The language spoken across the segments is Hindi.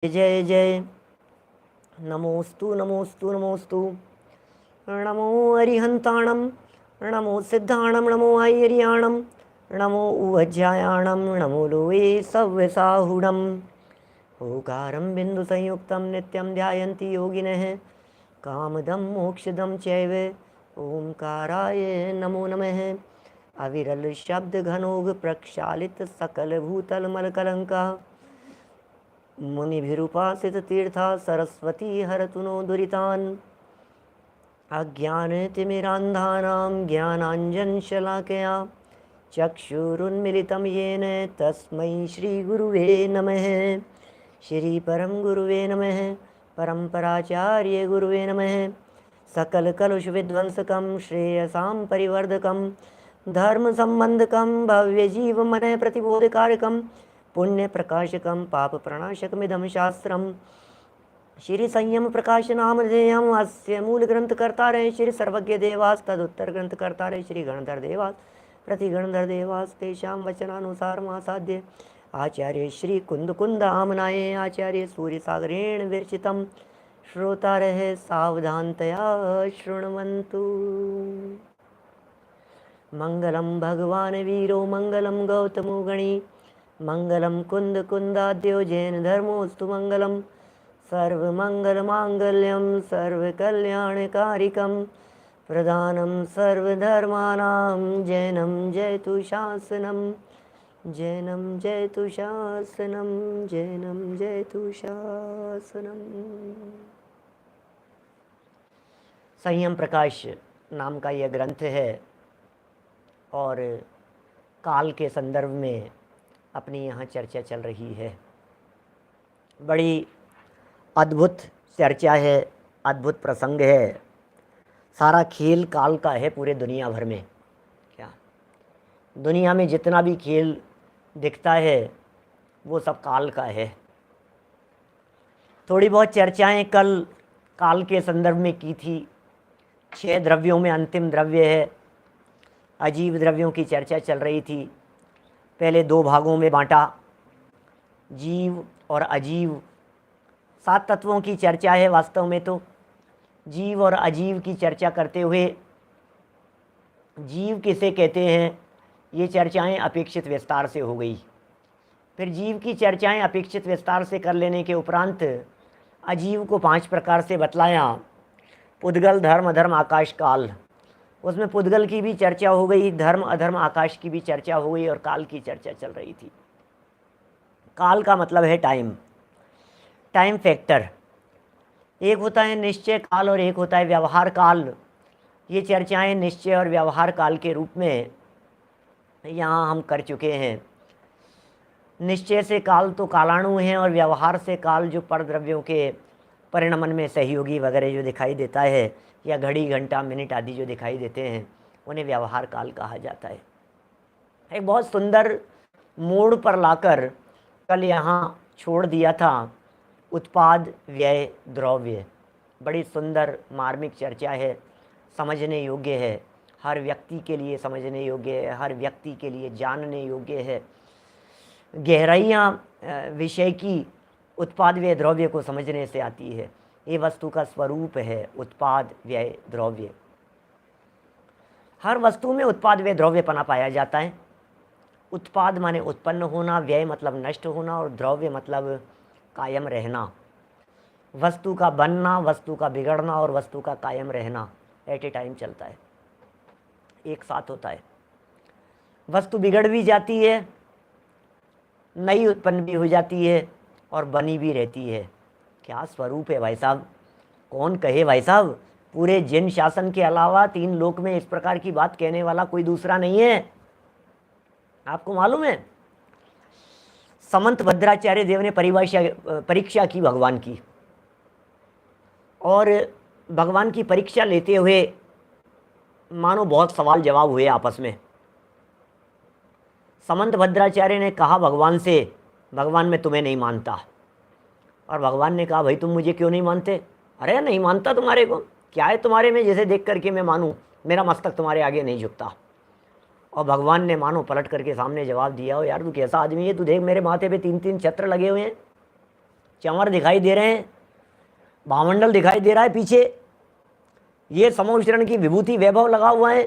जय जय नमोस्तु नमोस्तु नमोस्तु। नमो अरिहंताणं, नमो सिद्धाणं, नमो ऐर्याणं, नमो उवज्जायाणं, नमो लोये सव्यसाहुणम्। ओकारं बिन्दुसंयुक्तं नित्यं ध्यायन्ति योगिनः कामदं मोक्षदं चैव ओंकाराय नमो नमः। अविरल शब्द घनोग प्रक्षालित सकल भूतल मलकलंका मुनिभिरुपासित तीर्था सरस्वती हरतु नो दुरितान्। अज्ञानतिमिरान्धानां ज्ञानाञ्जनशलाकया चक्षुरुन्मिलितं येन तस्मै श्रीगुरुवे नमः। श्रीपरं गुरुवे नमः। परम्पराचार्य गुरुवे नमः। सकलकलुषविध्वंसकं श्रेयसां परिवर्धकं धर्मसम्बन्धकं भव्यजीवमनः प्रतिबोधकारकं पुण्यप्रकाशकं पापप्रणाशकमिदं शास्त्रम्। श्री संयम प्रकाश नामधेयम् अस्य मूलग्रंथकर्तारः श्री सर्वज्ञ देवास तदुत्तर ग्रंथकर्तारः श्री गणधर देवास प्रतिगणधर देवास तेषां वचनानुसारमासाद्य आचार्य श्री कुंद आमनाय आचार्य सूर्यसागरेण विरचितं श्रोतारः सावधानतया शृण्वन्तु। मंगलम भगवान वीरो मंगलम गौतमो गणी मंगलम कुंदाद्यो जैन धर्मोस्तु मंगलम सर्वमंगलमांगल्यं सर्वकल्याणकारिकं प्रधानं सर्वधर्माणां जैनं जयतु शासनं जैनं जयतु शासनं जैनं जयतु शासनं। संयम प्रकाश नाम का यह ग्रंथ है और काल के संदर्भ में अपनी यहाँ चर्चा चल रही है। बड़ी अद्भुत चर्चा है, अद्भुत प्रसंग है। सारा खेल काल का है पूरे दुनिया भर में। क्या दुनिया में जितना भी खेल दिखता है वो सब काल का है। थोड़ी बहुत चर्चाएं कल काल के संदर्भ में की थी। 6 द्रव्यों में अंतिम द्रव्य है अजीव द्रव्यों की चर्चा चल रही थी। पहले 2 भागों में बांटा, जीव और अजीव। 7 तत्वों की चर्चा है वास्तव में तो। जीव और अजीव की चर्चा करते हुए जीव किसे कहते हैं ये चर्चाएं अपेक्षित विस्तार से हो गई। फिर जीव की चर्चाएं अपेक्षित विस्तार से कर लेने के उपरांत अजीव को 5 प्रकार से बतलाया। पुद्गल, धर्म, अधर्म, आकाश, काल। उसमें पुद्गल की भी चर्चा हो गई, धर्म, अधर्म, आकाश की भी चर्चा हो गई और काल की चर्चा चल रही थी। काल का मतलब है टाइम, टाइम फैक्टर। एक होता है निश्चय काल और एक होता है व्यवहार काल। ये चर्चाएं निश्चय और व्यवहार काल के रूप में यहाँ हम कर चुके हैं। निश्चय से काल तो कालाणु हैं और व्यवहार से काल जो परद्रव्यों के परिणमन में सहयोगी वगैरह जो दिखाई देता है या घड़ी, घंटा, मिनट आदि जो दिखाई देते हैं उन्हें व्यवहार काल कहा जाता है। एक बहुत सुंदर मोड़ पर लाकर कल यहाँ छोड़ दिया था उत्पाद, व्यय, द्रव्य। बड़ी सुंदर मार्मिक चर्चा है, समझने योग्य है, हर व्यक्ति के लिए समझने योग्य है, हर व्यक्ति के लिए जानने योग्य है। गहराइयाँ विषय की उत्पाद, व्यय, द्रव्य को समझने से आती है। ये वस्तु का स्वरूप है उत्पाद, व्यय, द्रव्य। हर वस्तु में उत्पाद, व्यय, द्रव्यपना पाया जाता है। उत्पाद माने उत्पन्न होना, व्यय मतलब नष्ट होना और द्रव्य मतलब कायम रहना। वस्तु का बनना, वस्तु का बिगड़ना और वस्तु का कायम रहना एट ए टाइम चलता है, एक साथ होता है। वस्तु बिगड़ भी जाती है, नई उत्पन्न भी हो जाती है और बनी भी रहती है। क्या स्वरूप है भाई साहब, कौन कहे भाई साहब। पूरे जिन शासन के अलावा 3 लोक में इस प्रकार की बात कहने वाला कोई दूसरा नहीं है। आपको मालूम है समंत भद्राचार्य देव ने परीक्षा की भगवान की, और भगवान की परीक्षा लेते हुए मानो बहुत सवाल जवाब हुए आपस में। समंत भद्राचार्य ने कहा भगवान से, भगवान मैं तुम्हें नहीं मानता। और भगवान ने कहा भाई तुम मुझे क्यों नहीं मानते? अरे नहीं मानता तुम्हारे को, क्या है तुम्हारे में जिसे देख करके मैं मानूं? मेरा मस्तक तुम्हारे आगे नहीं झुकता। और भगवान ने मानो पलट करके सामने जवाब दिया, हो यार तू कैसा आदमी है, तू देख मेरे माथे पे 3-3 छत्र लगे हुए हैं। चंवर दिखाई दे रहे हैं, भामंडल दिखाई दे रहा है पीछे, ये समोशरण की विभूति वैभव लगा हुआ है,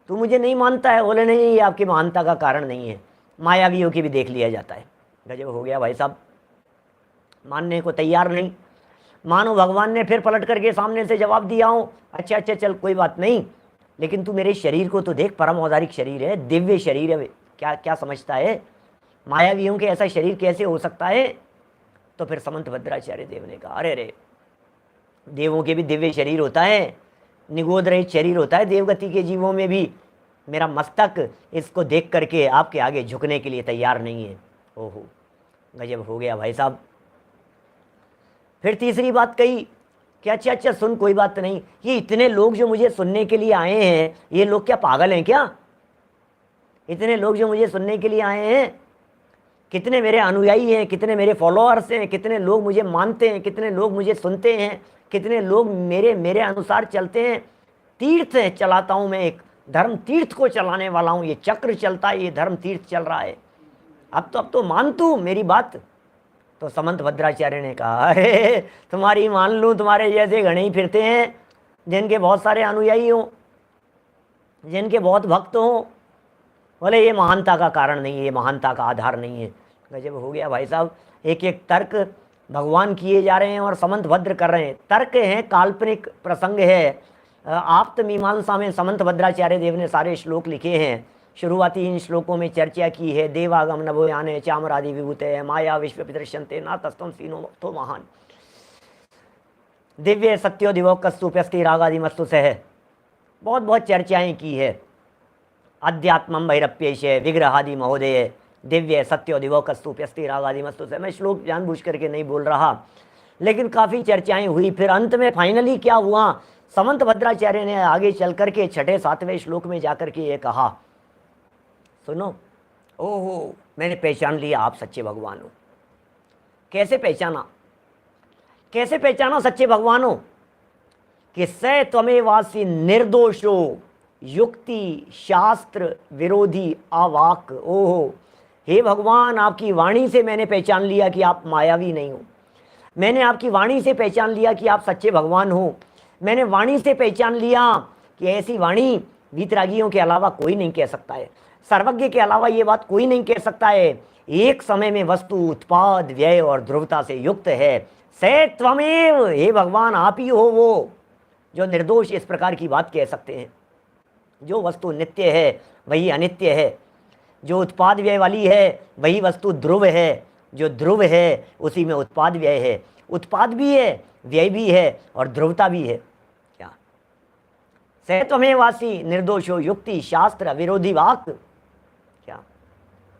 तू मुझे नहीं मानता है? बोले नहीं, ये आपकी महानता का कारण नहीं है, मायावियों की भी देख लिया जाता है। गजब हो गया भाई साहब, मानने को तैयार नहीं। मानो भगवान ने फिर पलट करके सामने से जवाब दिया हो, अच्छा अच्छा चल कोई बात नहीं, लेकिन तू मेरे शरीर को तो देख, परम औदारिक शरीर है, दिव्य शरीर है, क्या क्या समझता है? मायावियों के ऐसा शरीर कैसे हो सकता है? तो फिर समंत भद्राचार्य देव ने कहा, अरे रे, देवों के भी दिव्य शरीर होता है, निगोद रहित शरीर होता है देवगति के जीवों में भी। मेरा मस्तक इसको देख करके आपके आगे झुकने के लिए तैयार नहीं है। ओहो, गजब हो गया भाई साहब। फिर तीसरी बात कही कि अच्छा अच्छा सुन, कोई बात नहीं, ये इतने लोग जो मुझे सुनने के लिए आए हैं, ये लोग क्या पागल हैं क्या? इतने लोग जो मुझे सुनने के लिए आए हैं, कितने मेरे अनुयायी हैं, कितने मेरे फॉलोअर्स हैं, कितने लोग मुझे मानते हैं, कितने लोग मुझे सुनते हैं, कितने लोग मेरे अनुसार चलते हैं। तीर्थ चलाता हूँ मैं, एक धर्म तीर्थ को चलाने वाला हूँ, ये चक्र चलता है, ये धर्म तीर्थ चल रहा है, अब तो मान तू मेरी बात। तो समंत भद्राचार्य ने कहा, अरे तुम्हारी मान लूँ, तुम्हारे जैसे घणे ही फिरते हैं जिनके बहुत सारे अनुयायी हों, जिनके बहुत भक्त हों। बोले ये महानता का कारण नहीं है, ये महानता का आधार नहीं है। गजब हो गया भाई साहब, एक एक तर्क भगवान किए जा रहे हैं और समंत भद्र कर रहे हैं। तर्क हैं, काल्पनिक प्रसंग है। आप्त मीमांसा में समंत भद्राचार्य देव ने सारे श्लोक लिखे हैं। शुरुआती इन श्लोकों में चर्चा की है, देवागम नभोयाने चामरादि विभूते माया विश्व प्रदर्शनते ना तस्तम सीनो तो महान दिव्य सत्यो दिवो कस्तुप्यस्ति रागादि मस्तु से है। बहुत बहुत चर्चाएं की है। अध्यात्मम भैरप्येश विग्रहादि महोदय दिव्य सत्यो दिवो कस्तुप्यस्ति रागादि मस्तु से। मैं श्लोक जानबूझ करके नहीं बोल रहा, लेकिन काफ़ी चर्चाएं हुई। फिर अंत में फाइनली क्या हुआ, समंत भद्राचार्य ने आगे चल करके 6, 7वें श्लोक में जाकर के ये कहा, सुनो, ओहो मैंने पहचान लिया आप सच्चे भगवान हो। कैसे पहचाना? कैसे पहचाना सच्चे भगवान हो? कि स त्वमेवासी निर्दोषो युक्ति शास्त्र विरोधी अवाक। ओहो, हे भगवान, आपकी वाणी से मैंने पहचान लिया कि आप मायावी नहीं हो। मैंने आपकी वाणी से पहचान लिया कि आप सच्चे भगवान हो। मैंने वाणी से पहचान लिया कि ऐसी वाणी वीतरागियों के अलावा कोई नहीं कह सकता है, सर्वज्ञ के अलावा ये बात कोई नहीं कह सकता है। एक समय में वस्तु उत्पाद व्यय और ध्रुवता से युक्त है। से त्वमेव, हे भगवान आप ही हो वो जो निर्दोष इस प्रकार की बात कह सकते हैं। जो वस्तु नित्य है वही अनित्य है, जो उत्पाद व्यय वाली है वही वस्तु ध्रुव है, जो ध्रुव है उसी में उत्पाद व्यय है। उत्पाद भी है, व्यय भी है और ध्रुवता भी है। क्या स त्वमेवासी निर्दोषो युक्ति शास्त्र विरोधी वाक। क्या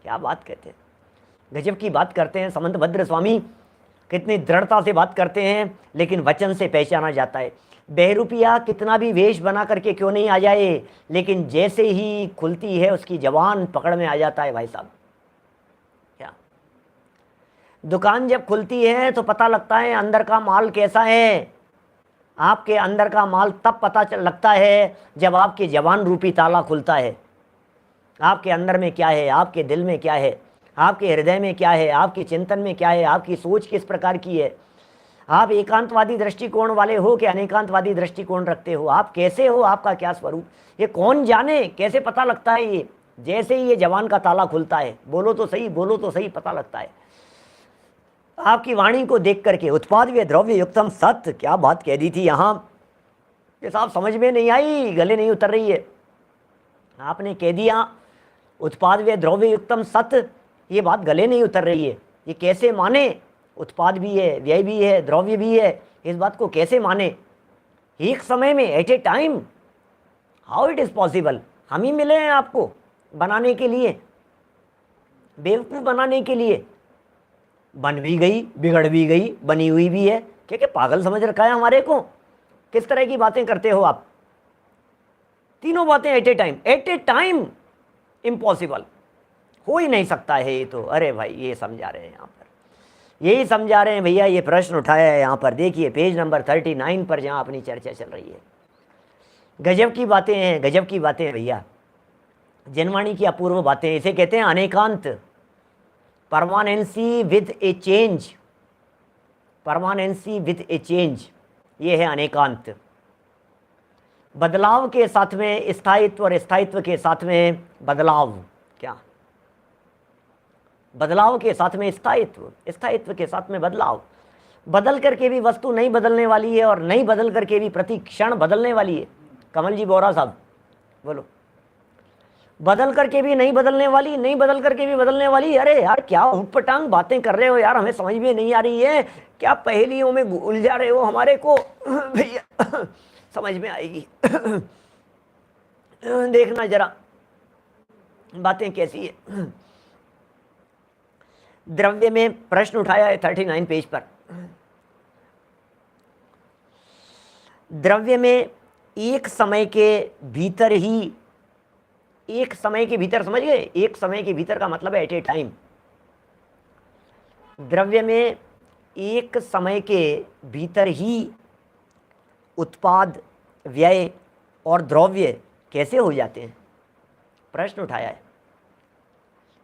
क्या बात कहते हैं, गजब की बात करते हैं समंत भद्र स्वामी। कितनी दृढ़ता से बात करते हैं, लेकिन वचन से पहचाना जाता है। बहरूपिया कितना भी वेश बना करके क्यों नहीं आ जाए, लेकिन जैसे ही खुलती है उसकी जबान पकड़ में आ जाता है भाई साहब। क्या दुकान जब खुलती है तो पता लगता है अंदर का माल कैसा है। आपके अंदर का माल तब पता लगता है जब आपके जबान रूपी ताला खुलता है। आपके अंदर में क्या है, आपके दिल में क्या है, आपके हृदय में क्या है, आपके चिंतन में क्या है, आपकी सोच किस प्रकार की है। आप एकांतवादी दृष्टिकोण वाले हो कि अनेकांतवादी दृष्टिकोण रखते हो, आप कैसे हो, आपका क्या स्वरूप, ये कौन जाने। कैसे पता लगता है ये? जैसे ही ये जबान का ताला खुलता है, बोलो तो सही, बोलो तो सही, पता लगता है। आपकी वाणी को देख करके उत्पाद व द्रव्य युक्तम सत्य, क्या बात कह दी थी यहाँ, ये साहब समझ में नहीं आई, गले नहीं उतर रही है। आपने कह दिया उत्पाद व द्रव्य युक्तम सत्य, ये बात गले नहीं उतर रही है। ये कैसे माने? उत्पाद भी है, व्यय भी है, द्रव्य भी है, इस बात को कैसे माने एक समय में, at a time? How it is possible? हम ही मिले हैं आपको बनाने के लिए, बेवकूफ़ बनाने के लिए। बन भी गई, बिगड़ भी गई, बनी हुई भी है। क्या पागल समझ रखा है हमारे को? किस तरह की बातें करते हो आप? तीनों बातें at a time, at a time impossible, हो ही नहीं सकता है ये तो। अरे भाई ये समझा रहे हैं यहाँ पर, यही समझा रहे हैं भैया। ये प्रश्न उठाया है यहाँ पर, देखिए पेज नंबर 39 पर, जहाँ अपनी चर्चा चल रही है। गजब की बातें हैं, गजब की बातें हैं भैया। जनवाणी की अपूर्व बातें, इसे कहते हैं अनेकांत, permanency with a change. Permanency with a change, ये है अनेकांत। बदलाव के साथ में स्थायित्व और स्थायित्व के साथ में बदलाव। क्या? बदलाव के साथ में स्थायित्व, स्थायित्व के साथ में बदलाव। बदल करके भी वस्तु नहीं बदलने वाली है और नहीं बदल करके भी प्रति क्षण बदलने वाली है। कमल जी बोरा साहब बोलो। बदल करके भी नहीं बदलने वाली, नहीं बदल करके भी बदलने वाली। अरे यार क्या उटपटांग बातें कर रहे हो यार, हमें समझ में नहीं आ रही है। क्या पहेलियों में उलझा रहे हो हमारे को भैया, समझ में आएगी देखना जरा बातें कैसी है। द्रव्य में प्रश्न उठाया है 39 पेज पर। द्रव्य में एक समय के भीतर ही, एक समय के भीतर, समझ गए? एक समय के भीतर का मतलब है एट ए टाइम। द्रव्य में एक समय के भीतर ही उत्पाद, व्यय और द्रव्य कैसे हो जाते हैं? प्रश्न उठाया है।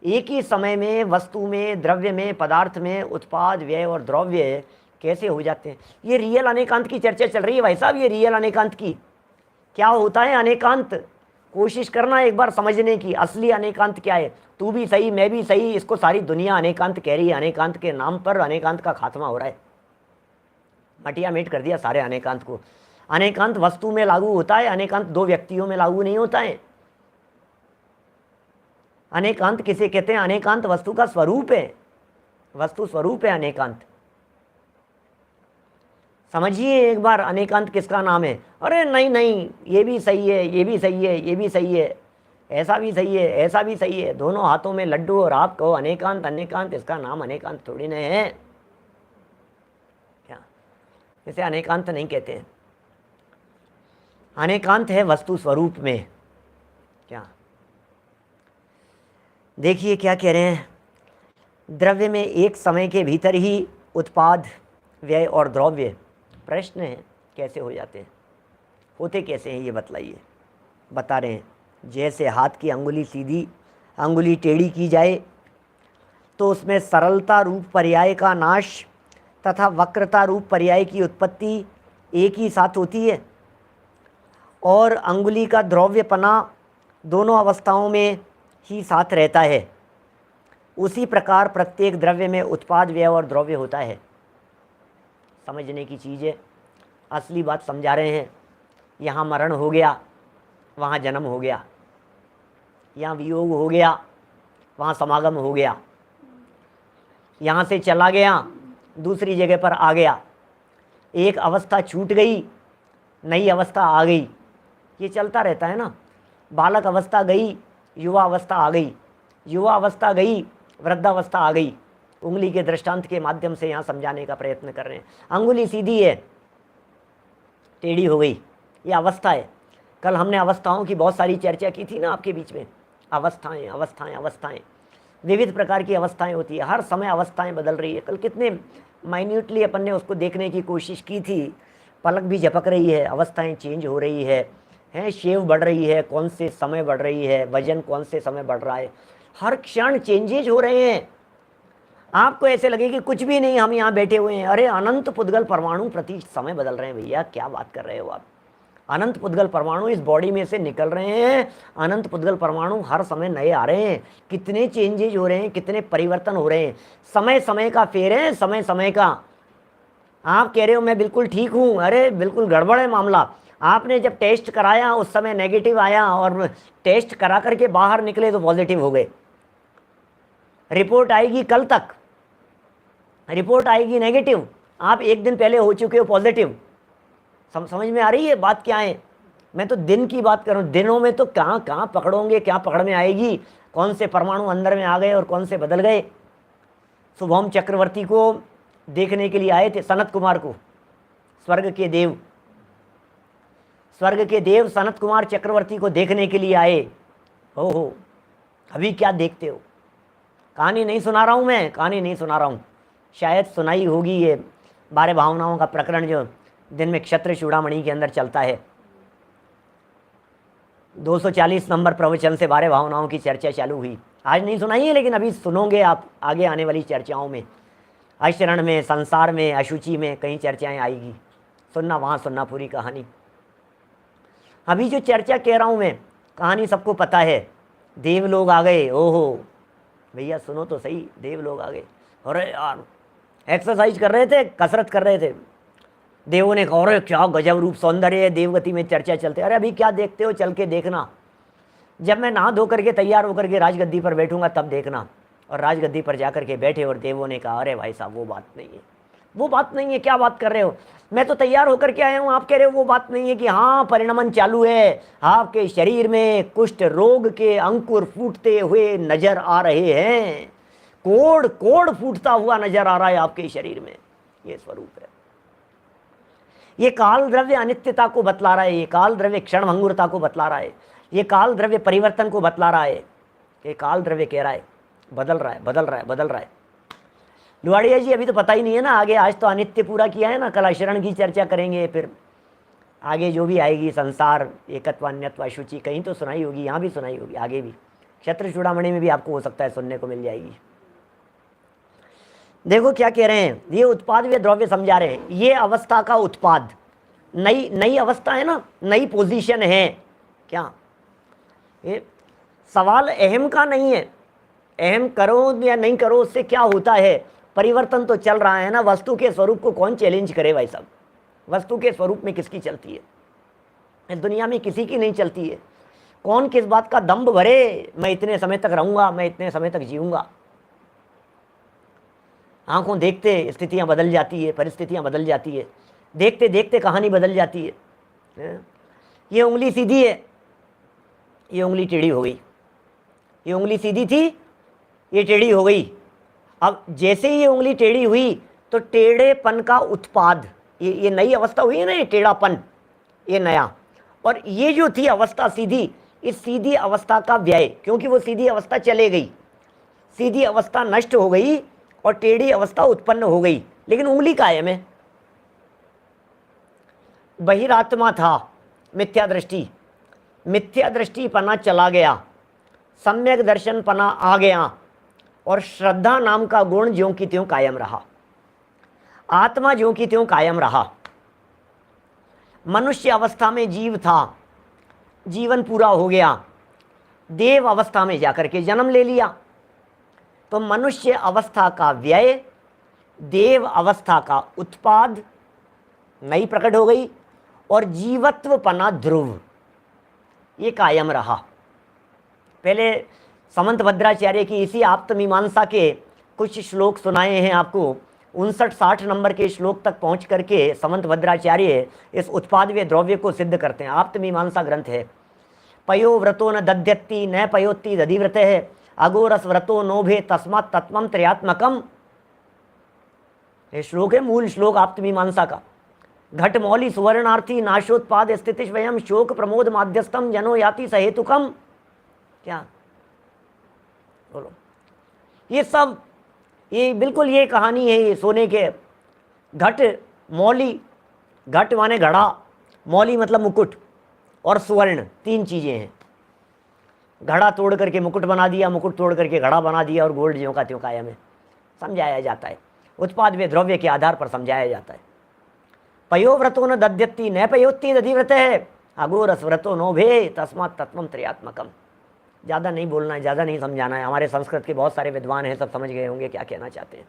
एक ही समय में वस्तु में, द्रव्य में, पदार्थ में उत्पाद, व्यय और द्रव्य कैसे हो जाते हैं? ये रियल अनेकांत की चर्चा चल रही है भाई साहब, ये रियल अनेकांत की। क्या होता है अनेकांत? कोशिश करना एक बार समझने की, असली अनेकांत क्या है। तू भी सही, मैं भी सही, इसको सारी दुनिया अनेकांत कह रही है। अनेकांत के नाम पर अनेकांत का खात्मा हो रहा है। मटिया मेट कर दिया सारे अनेकांत को। अनेकांत वस्तु में लागू होता है, अनेकांत दो व्यक्तियों में लागू नहीं होता है। अनेकांत किसे कहते हैं? अनेकांत वस्तु का स्वरूप है, वस्तु स्वरूप है अनेकांत। समझिए एक बार अनेकांत किसका नाम है। अरे नहीं नहीं, ये भी सही है, ये भी सही है, ये भी सही है, ऐसा भी सही है, ऐसा भी सही है, दोनों हाथों में लड्डू और आप कहो अनेकांत अनेकांत, इसका नाम अनेकांत थोड़ी न है। क्या? इसे अनेकांत नहीं कहते हैं। अनेकांत है वस्तु स्वरूप में। क्या? देखिए क्या कह रहे हैं। द्रव्य में एक समय के भीतर ही उत्पाद, व्यय और द्रव्य, प्रश्न है कैसे हो जाते हैं, होते कैसे हैं ये बतलाइए। बता रहे हैं जैसे हाथ की अंगुली सीधी, अंगुली टेढ़ी की जाए तो उसमें सरलता रूप पर्याय का नाश तथा वक्रता रूप पर्याय की उत्पत्ति एक ही साथ होती है, और अंगुली का द्रव्यपना दोनों अवस्थाओं में ही साथ रहता है। उसी प्रकार प्रत्येक द्रव्य में उत्पाद, व्यय और द्रव्य होता है। समझने की चीज़ है, असली बात समझा रहे हैं। यहाँ मरण हो गया, वहाँ जन्म हो गया, यहाँ वियोग हो गया, वहाँ समागम हो गया, यहाँ से चला गया, दूसरी जगह पर आ गया, एक अवस्था छूट गई, नई अवस्था आ गई, ये चलता रहता है ना। बालक अवस्था गई, युवा अवस्था आ गई, युवा अवस्था गई, वृद्धावस्था आ गई। उंगली के दृष्टांत के माध्यम से यहाँ समझाने का प्रयत्न कर रहे हैं। अंगुली सीधी है, टेढ़ी हो गई, ये अवस्था है। कल हमने अवस्थाओं की बहुत सारी चर्चा की थी ना आपके बीच में। अवस्थाएं अवस्थाएं अवस्थाएं, विविध प्रकार की अवस्थाएं होती है, हर समय अवस्थाएं बदल रही है। कल कितने माइन्यूटली अपन ने उसको देखने की कोशिश की थी। पलक भी झपक रही है, अवस्थाएं चेंज हो रही है, शेव बढ़ रही है, कौन से समय बढ़ रही है, वजन कौन से समय बढ़ रहा है, हर क्षण चेंजेज हो रहे हैं। आपको ऐसे लगे कि कुछ भी नहीं, हम यहाँ बैठे हुए हैं। अरे अनंत पुद्गल परमाणु प्रति समय बदल रहे हैं भैया, क्या बात कर रहे हो आप। अनंत पुद्गल परमाणु इस बॉडी में से निकल रहे हैं, अनंत पुद्गल परमाणु हर समय नए आ रहे हैं। कितने चेंजेज हो रहे हैं, कितने परिवर्तन हो रहे हैं, समय समय का फेर है, समय समय का। आप कह रहे हो मैं बिल्कुल ठीक हूँ, अरे बिल्कुल गड़बड़ है मामला। आपने जब टेस्ट कराया उस समय नेगेटिव आया, और टेस्ट करा करके बाहर निकले तो पॉजिटिव हो गए। रिपोर्ट आएगी कल तक, रिपोर्ट आएगी नेगेटिव, आप एक दिन पहले हो चुके हो पॉजिटिव। समझ में आ रही है बात क्या है। मैं तो दिन की बात कर रहा हूँ। दिनों में तो कहाँ कहाँ पकड़ोगे, क्या पकड़ में आएगी, कौन से परमाणु अंदर में आ गए और कौन से बदल गए। शुभम चक्रवर्ती को देखने के लिए आए थे, सनत कुमार को, स्वर्ग के देव, स्वर्ग के देव सनत कुमार चक्रवर्ती को देखने के लिए आए। हो अभी क्या देखते हो। कहानी नहीं सुना रहा हूँ मैं, कहानी नहीं सुना रहा हूँ, शायद सुनाई होगी ये 12 भावनाओं का प्रकरण जो दिन में क्षत्र चूड़ामणि के अंदर चलता है। 240 नंबर प्रवचन से 12 भावनाओं की चर्चा चालू हुई। आज नहीं सुनाई है, लेकिन अभी सुनोगे आप आगे आने वाली चर्चाओं में। अशरण में, संसार में, अशुचि में कहीं चर्चाएं आएगी, सुनना, वहाँ सुनना पूरी कहानी। अभी जो चर्चा कह रहा हूँ मैं, कहानी सबको पता है। देवलोग आ गए, ओहो भैया सुनो तो सही, देवलोग आ गए। अरे यार एक्सरसाइज कर रहे थे, कसरत कर रहे थे, देवों ने कहा अरे क्या गजब रूप सौंदर्य है, देवगति में चर्चा चलते। अरे अभी क्या देखते हो, चल के देखना, जब मैं नहा धो करके तैयार होकर के राजगद्दी पर बैठूंगा तब देखना। और राजगद्दी पर जाकर के बैठे और देवों ने कहा अरे भाई साहब वो बात नहीं है, वो बात नहीं है, क्या बात कर रहे हो, मैं तो तैयार होकर के आया हूँ, आप कह रहे हो वो बात नहीं है। कि हाँ परिणमन चालू है, आपके शरीर में कुष्ठ रोग के अंकुर फूटते हुए नजर आ रहे हैं, कोड़ कोड़ फूटता हुआ नजर आ रहा है आपके शरीर में, ये स्वरूप है। ये काल द्रव्य अनित्यता को बतला रहा है, ये काल द्रव्य क्षण भंगुरता को बतला रहा है, ये काल द्रव्य परिवर्तन को बतला रहा है। ये काल द्रव्य कह रहा है बदल रहा है, बदल रहा है, बदल रहा है। लुहाड़िया जी अभी तो पता ही नहीं है ना आगे, आज तो अनित्य पूरा किया है ना, कल अशरण की चर्चा करेंगे, फिर आगे जो भी आएगी संसार, एकत्व, अन्यत्व, अशुचि, कहीं तो सुनाई होगी, यहाँ भी सुनाई होगी, आगे भी क्षत्र चूड़ामणि में भी आपको हो सकता है सुनने को मिल जाएगी। देखो क्या कह रहे हैं, ये उत्पाद वे द्रव्य समझा रहे हैं, ये अवस्था का उत्पाद, नई अवस्था है ना, नई पोजीशन है। क्या ये सवाल अहम का नहीं है, अहम करो या नहीं करो उससे क्या होता है, परिवर्तन तो चल रहा है ना। वस्तु के स्वरूप को कौन चैलेंज करे भाई साहब, वस्तु के स्वरूप में किसकी चलती है, इस दुनिया में किसी की नहीं चलती है। कौन किस बात का दम्भ भरे, मैं इतने समय तक रहूंगा, मैं इतने समय तक जीऊंगा। आंखों देखते स्थितियां बदल जाती है, परिस्थितियां बदल जाती है, देखते देखते कहानी बदल जाती है। ये उंगली सीधी है, ये उंगली टेढ़ी हो गई, ये उंगली सीधी थी, ये टेढ़ी हो गई। अब जैसे ही ये उंगली टेढ़ी हुई तो टेढ़ेपन का उत्पाद, ये नई अवस्था हुई है ना, ये टेढ़ापन, ये नया। और ये जो थी अवस्था सीधी, इस सीधी अवस्था का व्यय, क्योंकि वो सीधी अवस्था चले गई, सीधी अवस्था नष्ट हो गई और टेढ़ी अवस्था उत्पन्न हो गई, लेकिन उंगली कायम है। बहिरात्मा था, मिथ्या दृष्टि, मिथ्या दृष्टि पना चला गया, सम्यक दर्शन पना आ गया, और श्रद्धा नाम का गुण ज्यों की त्यों कायम रहा, आत्मा ज्यों की त्यों कायम रहा। मनुष्य अवस्था में जीव था, जीवन पूरा हो गया, देव अवस्था में जाकर के जन्म ले लिया, तो मनुष्य अवस्था का व्यय, देव अवस्था का उत्पाद नई प्रकट हो गई, और जीवत्व पना ध्रुव ये कायम रहा। पहले समंत भद्राचार्य की इसी आप्तमीमांसा के कुछ श्लोक सुनाए हैं आपको, 59-60 नंबर के श्लोक तक पहुंच करके समंत भद्राचार्य इस उत्पाद वे द्रव्य को सिद्ध करते हैं। आप्तमीमांसा ग्रंथ है। पयो व्रतो न दध्यति न पयोत्ति दधिव्रत है, अगोरस व्रतो नोभे तस्मात् तत्वम त्रयात्मकम। ये श्लोक है, मूल श्लोक आप्तमीमांसा का। घट मौली सुवर्णार्थी नाशोत्पाद स्थिति स्वयं शोक प्रमोद माध्यस्थम जनो याति सहेतुकम। क्या बोलो, ये सब, ये बिल्कुल ये कहानी है, ये सोने के घट मौली, घट माने घड़ा, मौली मतलब मुकुट, और सुवर्ण, तीन चीजें हैं। घड़ा तोड़ करके मुकुट बना दिया, मुकुट तोड़ करके घड़ा बना दिया, और गोल्ड ज्यों का त्यों कायम है। समझाया जाता है, उत्पाद वे द्रव्य के आधार पर समझाया जाता है। पयो व्रतो न दध्यति न पयोत्ति दधिव्रत है, अगोरस व्रतो नोभे तस्मात् तत्वम त्रयात्मकम। ज़्यादा नहीं बोलना है, ज़्यादा नहीं समझाना है। हमारे संस्कृत के बहुत सारे विद्वान हैं, सब समझ गए होंगे क्या कहना चाहते हैं।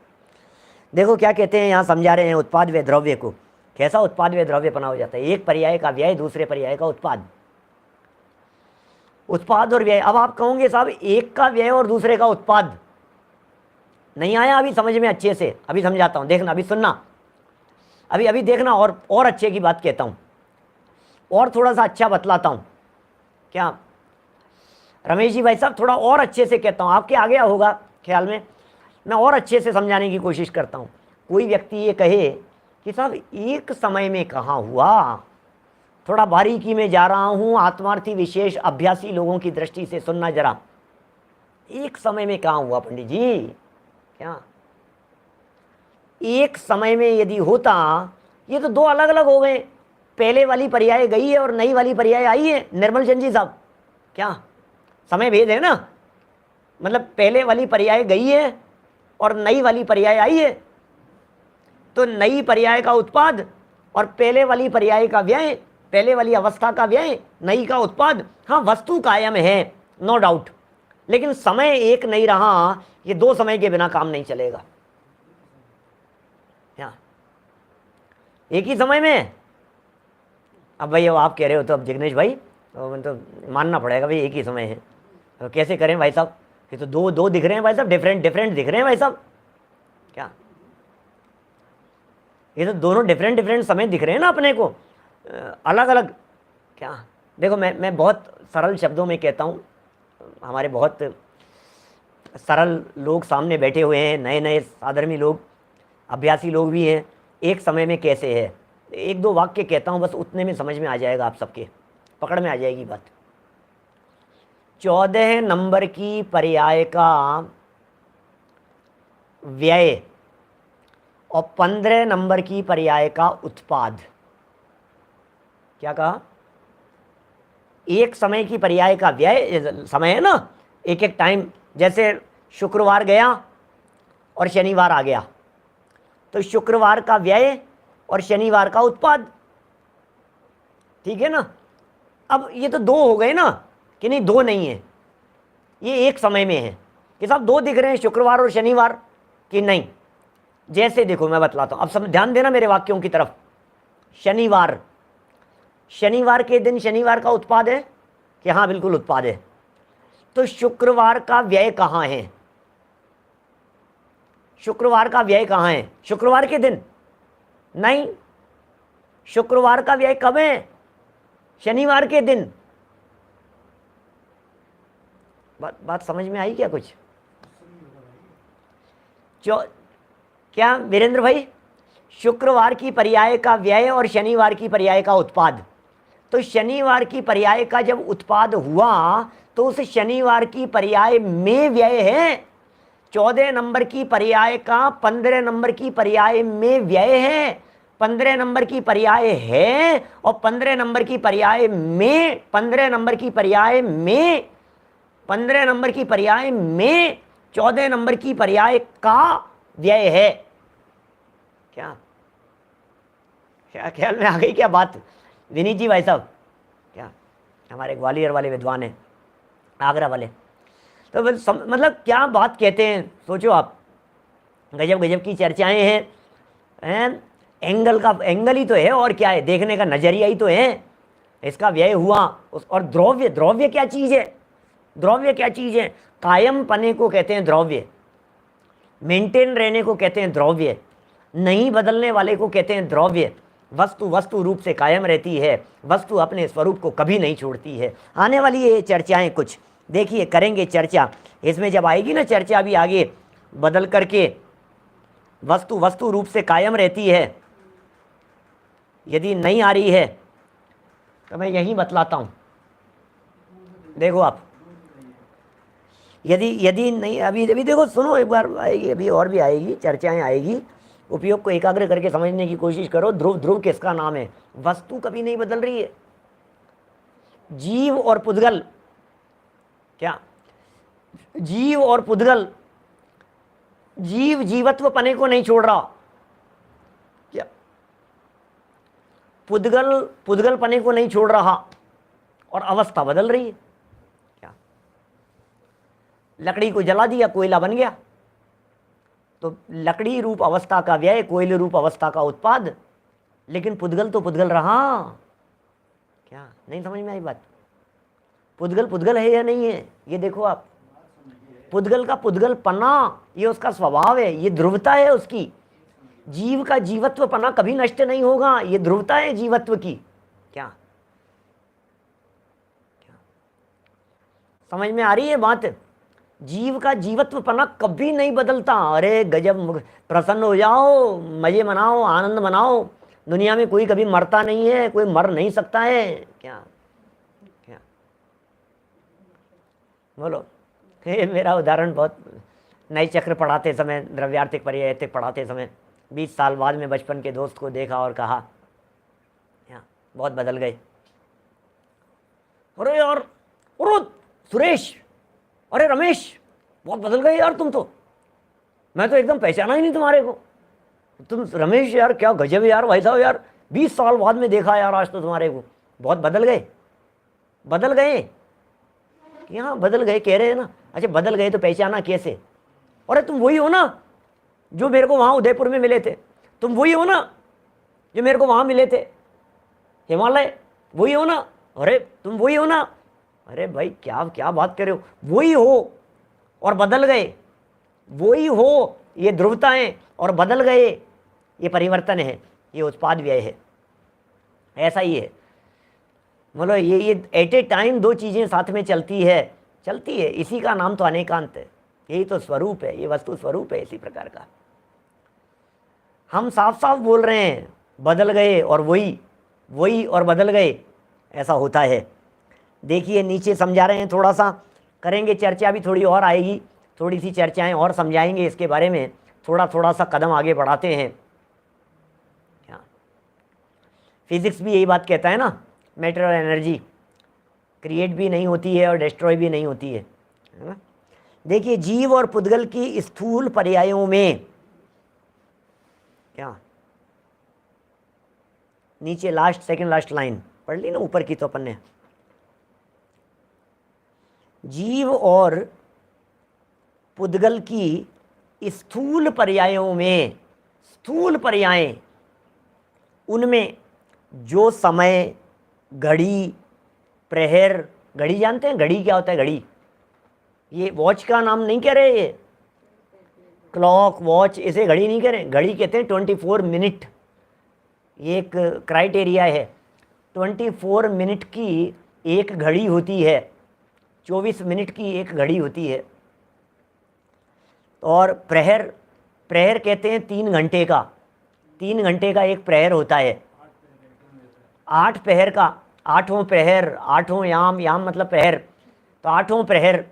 देखो क्या कहते हैं, यहाँ समझा रहे हैं उत्पाद वे द्रव्य को, कैसा उत्पाद वे द्रव्य बना हो जाता है। एक पर्याय का व्यय, दूसरे पर्याय का उत्पाद, उत्पाद और व्यय। अब आप कहोगे साहब एक का व्यय और दूसरे का उत्पाद नहीं आया अभी समझ में अच्छे से, अभी समझाता हूँ, देखना, अभी सुनना, अभी देखना, और अच्छे की बात कहता हूँ, और थोड़ा सा अच्छा बतलाता हूँ। क्या रमेश जी भाई साहब, थोड़ा और अच्छे से कहता हूँ, आपके आ गया होगा ख्याल में, मैं और अच्छे से समझाने की कोशिश करता हूँ। कोई व्यक्ति ये कहे कि साहब एक समय में कहाँ हुआ, थोड़ा बारीकी में जा रहा हूँ, आत्मार्थी विशेष अभ्यासी लोगों की दृष्टि से सुनना जरा, एक समय में कहाँ हुआ पंडित जी। क्या एक समय में यदि होता, ये तो दो अलग अलग हो गए, पहले वाली पर्याय गई है और नई वाली पर्याय आई है निर्मल चंद जी साहब। क्या समय भेद है ना, मतलब पहले वाली पर्याय गई है और नई वाली पर्याय आई है, तो नई पर्याय का उत्पाद और पहले वाली पर्याय का व्यय, पहले वाली अवस्था का व्यय, नई का उत्पाद। हाँ, वस्तु कायम है, नो डाउट, लेकिन समय एक नहीं रहा। ये दो समय के बिना काम नहीं चलेगा। क्या एक ही समय में? अब भाई, अब आप कह रहे हो तो अब जिग्नेश भाई तो मानना पड़ेगा भाई, एक ही समय है। तो कैसे करें भाई साहब? ये तो दो दो दिख रहे हैं भाई साहब, डिफरेंट डिफरेंट दिख रहे हैं भाई साहब। क्या ये तो दोनों डिफरेंट डिफरेंट समय दिख रहे हैं ना अपने को, अलग अलग। क्या देखो, मैं बहुत सरल शब्दों में कहता हूँ। हमारे बहुत सरल लोग सामने बैठे हुए हैं, नए नए साधर्मी लोग, अभ्यासी लोग भी हैं। एक समय में कैसे है, एक दो वाक्य कहता हूँ बस, उतने में समझ में आ जाएगा, आप सबके पकड़ में आ जाएगी बात। 14 नंबर की पर्याय का व्यय और 15 नंबर की पर्याय का उत्पाद। क्या कहा? एक समय की पर्याय का व्यय, समय है ना, एक एक टाइम, जैसे शुक्रवार गया और शनिवार आ गया, तो शुक्रवार का व्यय और शनिवार का उत्पाद। ठीक है ना? अब ये तो दो हो गए ना, कि नहीं? दो नहीं है, ये एक समय में है कि साहब दो दिख रहे हैं, शुक्रवार और शनिवार, कि नहीं? जैसे देखो, मैं बतलाता हूं, अब सब ध्यान देना मेरे वाक्यों की तरफ। शनिवार, शनिवार के दिन शनिवार का उत्पाद है कि हाँ, बिल्कुल उत्पाद है। तो शुक्रवार का व्यय कहाँ है? शुक्रवार का व्यय कहाँ है? शुक्रवार के दिन नहीं, शुक्रवार का व्यय कब है? शनिवार के दिन। बात समझ में आई क्या कुछ? क्या वीरेंद्र भाई? शुक्रवार की पर्याय का व्यय और शनिवार की पर्याय का उत्पाद। तो शनिवार की पर्याय का जब उत्पाद हुआ तो उस शनिवार की पर्याय में व्यय है। 14 नंबर की पर्याय का 15 नंबर की पर्याय में व्यय है। 15 नंबर की पर्याय है और 15 नंबर की पर्याय में, 15 नंबर की पर्याय में, 15 नंबर की पर्याय में 14 नंबर की पर्याय का व्यय है। क्या ख्याल में आ गई क्या बात विनीत जी भाई साहब? क्या हमारे ग्वालियर वाले विद्वान हैं, आगरा वाले, तो मतलब क्या बात कहते हैं, सोचो आप। गजब गजब की चर्चाएं हैं। एंगल ही तो है, और क्या है, देखने का नजरिया ही तो है। इसका व्यय हुआ और द्रव्य, द्रव्य क्या चीज है? द्रव्य क्या चीज है? कायम पने को कहते हैं द्रव्य, मेंटेन रहने को कहते हैं द्रव्य, नहीं बदलने वाले को कहते हैं द्रव्य। वस्तु वस्तु रूप से कायम रहती है, वस्तु अपने स्वरूप को कभी नहीं छोड़ती है। आने वाली ये चर्चाएं कुछ देखिए, करेंगे चर्चा, इसमें जब आएगी ना चर्चा अभी आगे, बदल करके वस्तु वस्तु रूप से कायम रहती है, यदि नहीं आ रही है तो मैं यही बतलाता हूं। देखो आप, यदि नहीं, अभी देखो, सुनो एक बार आएगी, अभी और भी आएगी, चर्चाएं आएगी। उपयोग को एकाग्र करके समझने की कोशिश करो। ध्रुव, ध्रुव किसका नाम है? वस्तु कभी नहीं बदल रही है। जीव और पुद्गल, क्या जीव और पुद्गल, जीव जीवत्व पने को नहीं छोड़ रहा, क्या पुद्गल पुद्गल पने को नहीं छोड़ रहा, और अवस्था बदल रही है। क्या लकड़ी को जला दिया, कोयला बन गया, तो लकड़ी रूप अवस्था का व्यय, कोयले रूप अवस्था का उत्पाद, लेकिन पुद्गल तो पुद्गल रहा। क्या नहीं समझ में आई बात? पुद्गल पुद्गल है या नहीं है, ये देखो आप। पुद्गल का पुद्गल पना, ये उसका स्वभाव है, ये ध्रुवता है उसकी। जीव का जीवत्व पना कभी नष्ट नहीं होगा, ये ध्रुवता है जीवत्व की। क्या समझ में आ रही है बात? जीव का जीवत्व पना कभी नहीं बदलता। अरे गजब, प्रसन्न हो जाओ, मजे मनाओ, आनंद मनाओ। दुनिया में कोई कभी मरता नहीं है, कोई मर नहीं सकता है। क्या क्या बोलो? मेरा उदाहरण बहुत, नए चक्र पढ़ाते समय, द्रव्यार्थिक पर्यायर्थिक पढ़ाते समय 20 साल बाद में बचपन के दोस्त को देखा और कहा, बहुत बदल गए। अरे यार, अरे सुरेश, अरे रमेश, बहुत बदल गए यार तुम तो, मैं तो एकदम पहचाना ही नहीं तुम्हारे को। तुम रमेश यार क्या गजब यार, भाई साहब यार 20 साल बाद में देखा यार, आज तो तुम्हारे को बहुत बदल गए। बदल गए कि हाँ बदल गए कह रहे हैं ना। अच्छा बदल गए तो पहचाना कैसे? अरे तुम वही हो ना जो मेरे को वहाँ उदयपुर में मिले थे, तुम वही हो ना जो मेरे को वहाँ मिले थे हिमालय, वही हो ना, अरे तुम वही हो ना। अरे भाई क्या क्या बात कर रहे हो, वही हो और बदल गए, वही हो, ये ध्रुवताएं और बदल गए, ये परिवर्तन है, ये उत्पाद व्यय है, ऐसा ही है। मतलब ये एट ए टाइम दो चीज़ें साथ में चलती है, इसी का नाम तो अनेकांत है, यही तो स्वरूप है, ये वस्तु स्वरूप है इसी प्रकार का। हम साफ साफ बोल रहे हैं बदल गए और वही और बदल गए, ऐसा होता है। देखिए नीचे समझा रहे हैं, थोड़ा सा करेंगे चर्चा, भी थोड़ी और आएगी, थोड़ी सी चर्चाएं और समझाएंगे इसके बारे में, थोड़ा थोड़ा सा कदम आगे बढ़ाते हैं। फिजिक्स भी यही बात कहता है ना, मैटर और एनर्जी क्रिएट भी नहीं होती है और डिस्ट्रॉय भी नहीं होती है ना। देखिए जीव और पुद्गल की स्थूल पर्यायों में, क्या नीचे लास्ट सेकंड लास्ट लाइन पढ़ ली ना ऊपर की तो अपन ने, जीव और पुद्गल की स्थूल पर्यायों में, स्थूल पर्याय उनमें जो समय, घड़ी, प्रहर, घड़ी जानते हैं घड़ी क्या होता है? घड़ी ये वॉच का नाम नहीं कह रहे, ये क्लॉक वॉच इसे घड़ी नहीं कह रहे, घड़ी कहते हैं 24 मिनट, ये एक क्राइटेरिया है। 24 मिनट की एक घड़ी होती है, 24 मिनट की एक घड़ी होती है। और प्रहर, प्रहर कहते हैं 3 घंटे का, 3 घंटे का एक प्रहर होता है। 8 पहर का, 8वां प्रहर, 8वां याम, याम मतलब प्रहर, तो 8वां प्रहर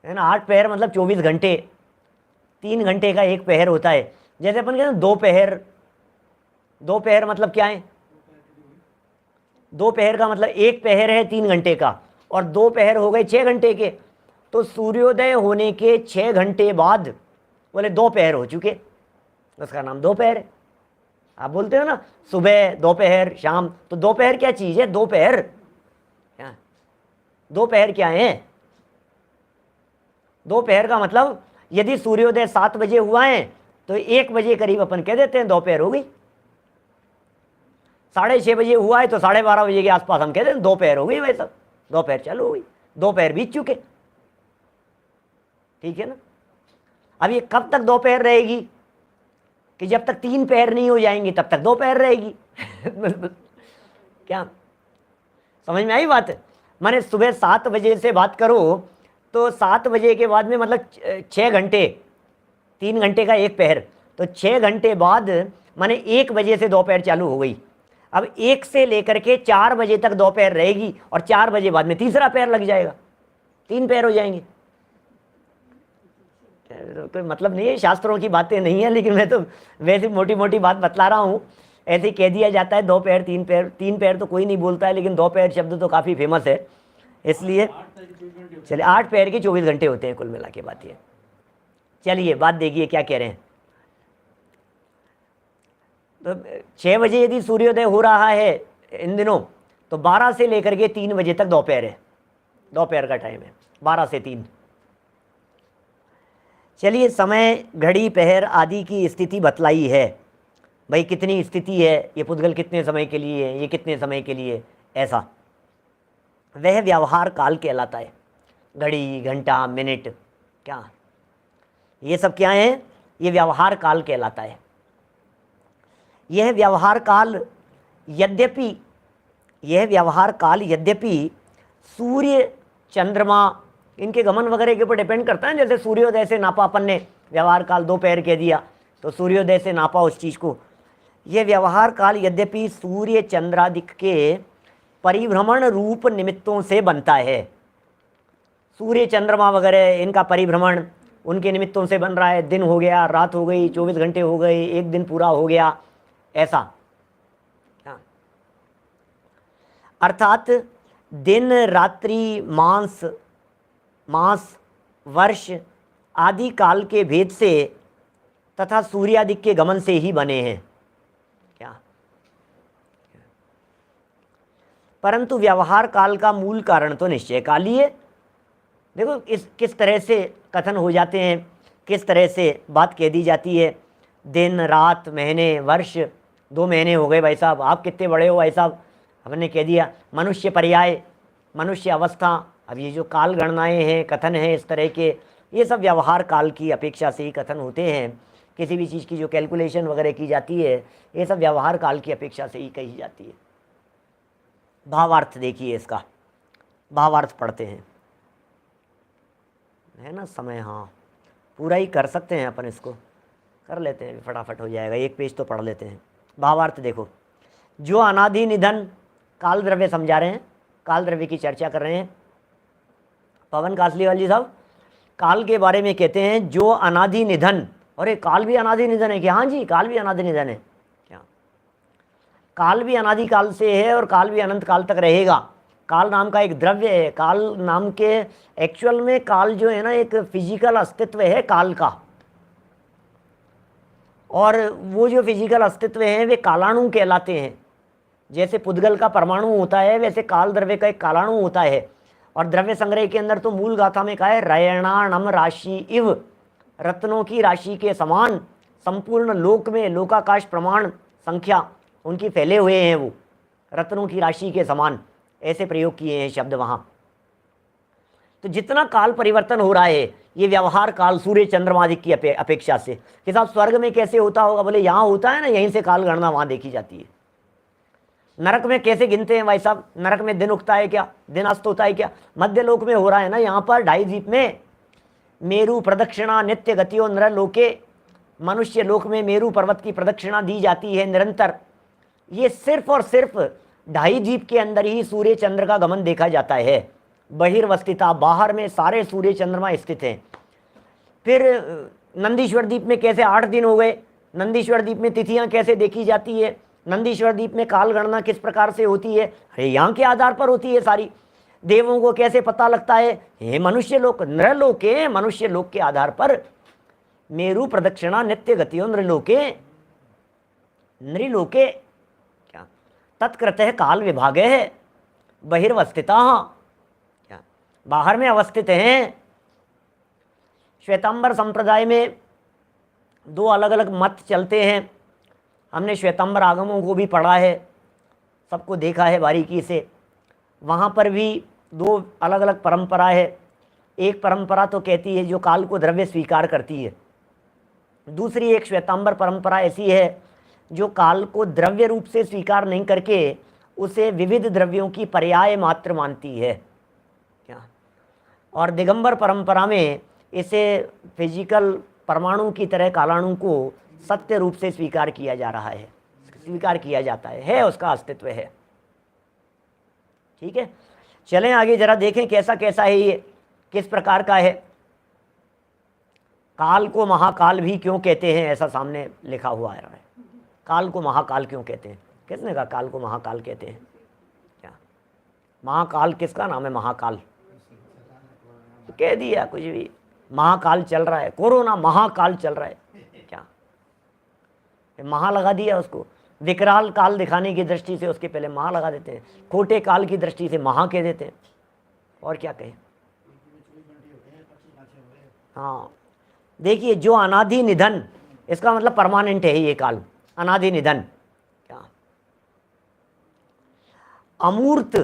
है ना, 8 पहर मतलब 24 घंटे, 3 घंटे का एक पहर होता है। जैसे अपन कहते हैं दो पहर, दो पहर मतलब क्या है? दो पहर का मतलब एक पहर है 3 घंटे का और दो पहर हो गए 6 घंटे के, तो सूर्योदय होने के 6 घंटे बाद बोले 2 पहर हो चुके, उसका नाम दोपहर है। आप बोलते हो ना सुबह, दोपहर, शाम, तो दोपहर क्या चीज़ है? दोपहर, दोपहर क्या है? दोपहर का मतलब यदि सूर्योदय 7 बजे हुआ है तो 1 बजे करीब अपन कह देते हैं दोपहर हो गई। 6:30 बजे हुआ है तो 12:30 बजे के आसपास हम कह देते हैं दोपहर हो गई, वैसा दोपहर चालू हो गई, दोपहर बीत चुके, ठीक है ना। अब ये कब तक दोपहर रहेगी? कि जब तक 3 पहर नहीं हो जाएंगी तब तक दोपहर रहेगी। क्या समझ में आई बात? माने सुबह 7 बजे से बात करो तो 7 बजे के बाद में मतलब 6 घंटे, 3 घंटे का एक पहर, तो 6 घंटे बाद माने 1 बजे से दोपहर चालू हो गई। अब 1 से लेकर के 4 बजे तक दोपहर रहेगी और 4 बजे बाद में तीसरा पहर लग जाएगा, 3 पहर हो जाएंगे। कोई मतलब नहीं है, शास्त्रों की बातें नहीं है, लेकिन मैं तो वैसे मोटी मोटी बात बतला रहा हूँ। ऐसे कह दिया जाता है 2 पहर 3 पहर, 3 पहर तो कोई नहीं बोलता है, लेकिन 2 पहर शब्द तो काफ़ी फेमस है, इसलिए चलिए 8 पहर के 24 घंटे होते हैं कुल मिला के बात ये। चलिए बात देखिए क्या कह रहे हैं। तो 6 बजे यदि सूर्योदय हो रहा है इन दिनों तो 12 से लेकर के 3 बजे तक दोपहर है, दोपहर का टाइम है 12 से 3। चलिए समय, घड़ी, पहर आदि की स्थिति बतलाई है, भाई कितनी स्थिति है, ये पुद्गल कितने समय के लिए है, ये कितने समय के लिए, ऐसा वह व्यवहार काल कहलाता है। घड़ी, घंटा, मिनट, क्या ये सब क्या है? ये व्यवहार काल कहलाता है। यह व्यवहार काल यद्यपि सूर्य, चंद्रमा, इनके गमन वगैरह के ऊपर डिपेंड करता है। जैसे सूर्योदय से नापा अपन ने व्यवहार काल दोपहर कह दिया, तो सूर्योदय से नापा उस चीज़ को। यह व्यवहार काल यद्यपि सूर्य चंद्रादिक के परिभ्रमण रूप निमित्तों से बनता है। सूर्य चंद्रमा वगैरह इनका परिभ्रमण उनके निमित्तों से बन रहा है। दिन हो गया, रात हो गई, 24 घंटे हो गए, एक दिन पूरा हो गया, ऐसा। अर्थात दिन, रात्रि, मास, वर्ष आदि काल के भेद से तथा सूर्यादि के गमन से ही बने हैं। क्या? परंतु व्यवहार काल का मूल कारण तो निश्चय काल ही है। देखो इस किस तरह से कथन हो जाते हैं, किस तरह से बात कह दी जाती है। दिन रात महीने वर्ष, 2 महीने हो गए भाई साहब, आप कितने बड़े हो भाई साहब, हमने कह दिया। मनुष्य पर्याय, मनुष्य अवस्था, अब ये जो काल गणनाएँ हैं, कथन हैं इस तरह के, ये सब व्यवहार काल की अपेक्षा से ही कथन होते हैं। किसी भी चीज़ की जो कैलकुलेशन वगैरह की जाती है, ये सब व्यवहार काल की अपेक्षा से ही कही जाती है। भावार्थ देखिए इसका, भावार्थ पढ़ते हैं, है ना समय, हाँ पूरा ही कर सकते हैं अपन, इसको कर लेते हैं, फटाफट हो जाएगा, एक पेज तो पढ़ लेते हैं। भावार्थ देखो, जो अनादि निधन, काल द्रव्य समझा रहे हैं, काल द्रव्य की चर्चा कर रहे हैं पवन कासलीवाल जी साहब। काल के बारे में कहते हैं जो अनादि निधन, अरे काल भी अनादि निधन है क्या? हाँ जी, काल भी अनादि निधन है। क्या? काल भी अनादि काल से है और काल भी अनंत काल तक रहेगा। काल नाम का एक द्रव्य है, काल नाम के एक्चुअल में काल जो है ना, एक फिजिकल अस्तित्व है काल का, और वो जो फिजिकल अस्तित्व है वे कालाणु कहलाते हैं। जैसे पुद्गल का परमाणु होता है, वैसे काल द्रव्य का एक कालाणु होता है। और द्रव्य संग्रह के अंदर तो मूल गाथा में कहा है, रयणाणम राशि इव, रत्नों की राशि के समान संपूर्ण लोक में लोकाकाश प्रमाण संख्या उनकी फैले हुए हैं, वो रत्नों की राशि के समान, ऐसे प्रयोग किए हैं शब्द वहाँ। तो जितना काल परिवर्तन हो रहा है, ये व्यवहार काल सूर्य चंद्रमादि की अपेक्षा से। कि साहब स्वर्ग में कैसे होता होगा? बोले यहाँ होता है ना, यहीं से काल गणना वहाँ देखी जाती है। नरक में कैसे गिनते हैं भाई साहब? नरक में दिन उगता है क्या, दिन अस्त होता है क्या? मध्य लोक में हो रहा है ना, यहाँ पर ढाई द्वीप में मेरु प्रदक्षिणा नित्य गतियों नर लोके, मनुष्य लोक में मेरु पर्वत की प्रदक्षिणा दी जाती है निरंतर। ये सिर्फ और सिर्फ ढाई द्वीप के अंदर ही सूर्य चंद्र का गमन देखा जाता है। बहिर्वस्थिता, बाहर में सारे सूर्य चंद्रमा स्थित हैं। फिर नंदीश्वर द्वीप में कैसे 8 दिन हो गए, नंदीश्वर द्वीप में तिथियां कैसे देखी जाती है, नंदीश्वर द्वीप में काल गणना किस प्रकार से होती है, अरे यहाँ के आधार पर होती है सारी। देवों को कैसे पता लगता है, हे मनुष्य लोक, नृलोके, मनुष्य लोक के आधार पर मेरु प्रदक्षिणा नित्य गतियों नृलोके, नृलोके क्या तत्कृतः काल विभाग है, बहिर्वस्थिता, क्या बाहर में अवस्थित हैं। श्वेतांबर संप्रदाय में 2 अलग अलग मत चलते हैं। हमने श्वेतांबर आगमों को भी पढ़ा है, सबको देखा है बारीकी से। वहाँ पर भी 2 अलग अलग परंपरा है। एक परंपरा तो कहती है जो काल को द्रव्य स्वीकार करती है, दूसरी एक श्वेतांबर परंपरा ऐसी है जो काल को द्रव्य रूप से स्वीकार नहीं करके उसे विविध द्रव्यों की पर्याय मात्र मानती है। क्या? और दिगंबर परंपरा में इसे फिजिकल परमाणु की तरह कालाणु को सत्य रूप से स्वीकार किया जा रहा है, स्वीकार किया जाता है उसका अस्तित्व है। ठीक है, चलें आगे जरा देखें कैसा कैसा है ये, किस प्रकार का है। काल को महाकाल भी क्यों कहते हैं, ऐसा सामने लिखा हुआ है। काल को महाकाल क्यों कहते हैं? किसने कहा काल को महाकाल कहते हैं? क्या महाकाल किसका नाम है? महाकाल तो कह दिया, कुछ भी महाकाल चल रहा है, कोरोना महाकाल चल रहा है, क्या महा लगा दिया उसको। विकराल काल दिखाने की दृष्टि से उसके पहले महा लगा देते हैं, खोटे काल की दृष्टि से महा कह देते हैं, और क्या कहें। हाँ देखिए, जो अनादि निधन, इसका मतलब परमानेंट है ये काल, अनादि निधन। क्या अमूर्त,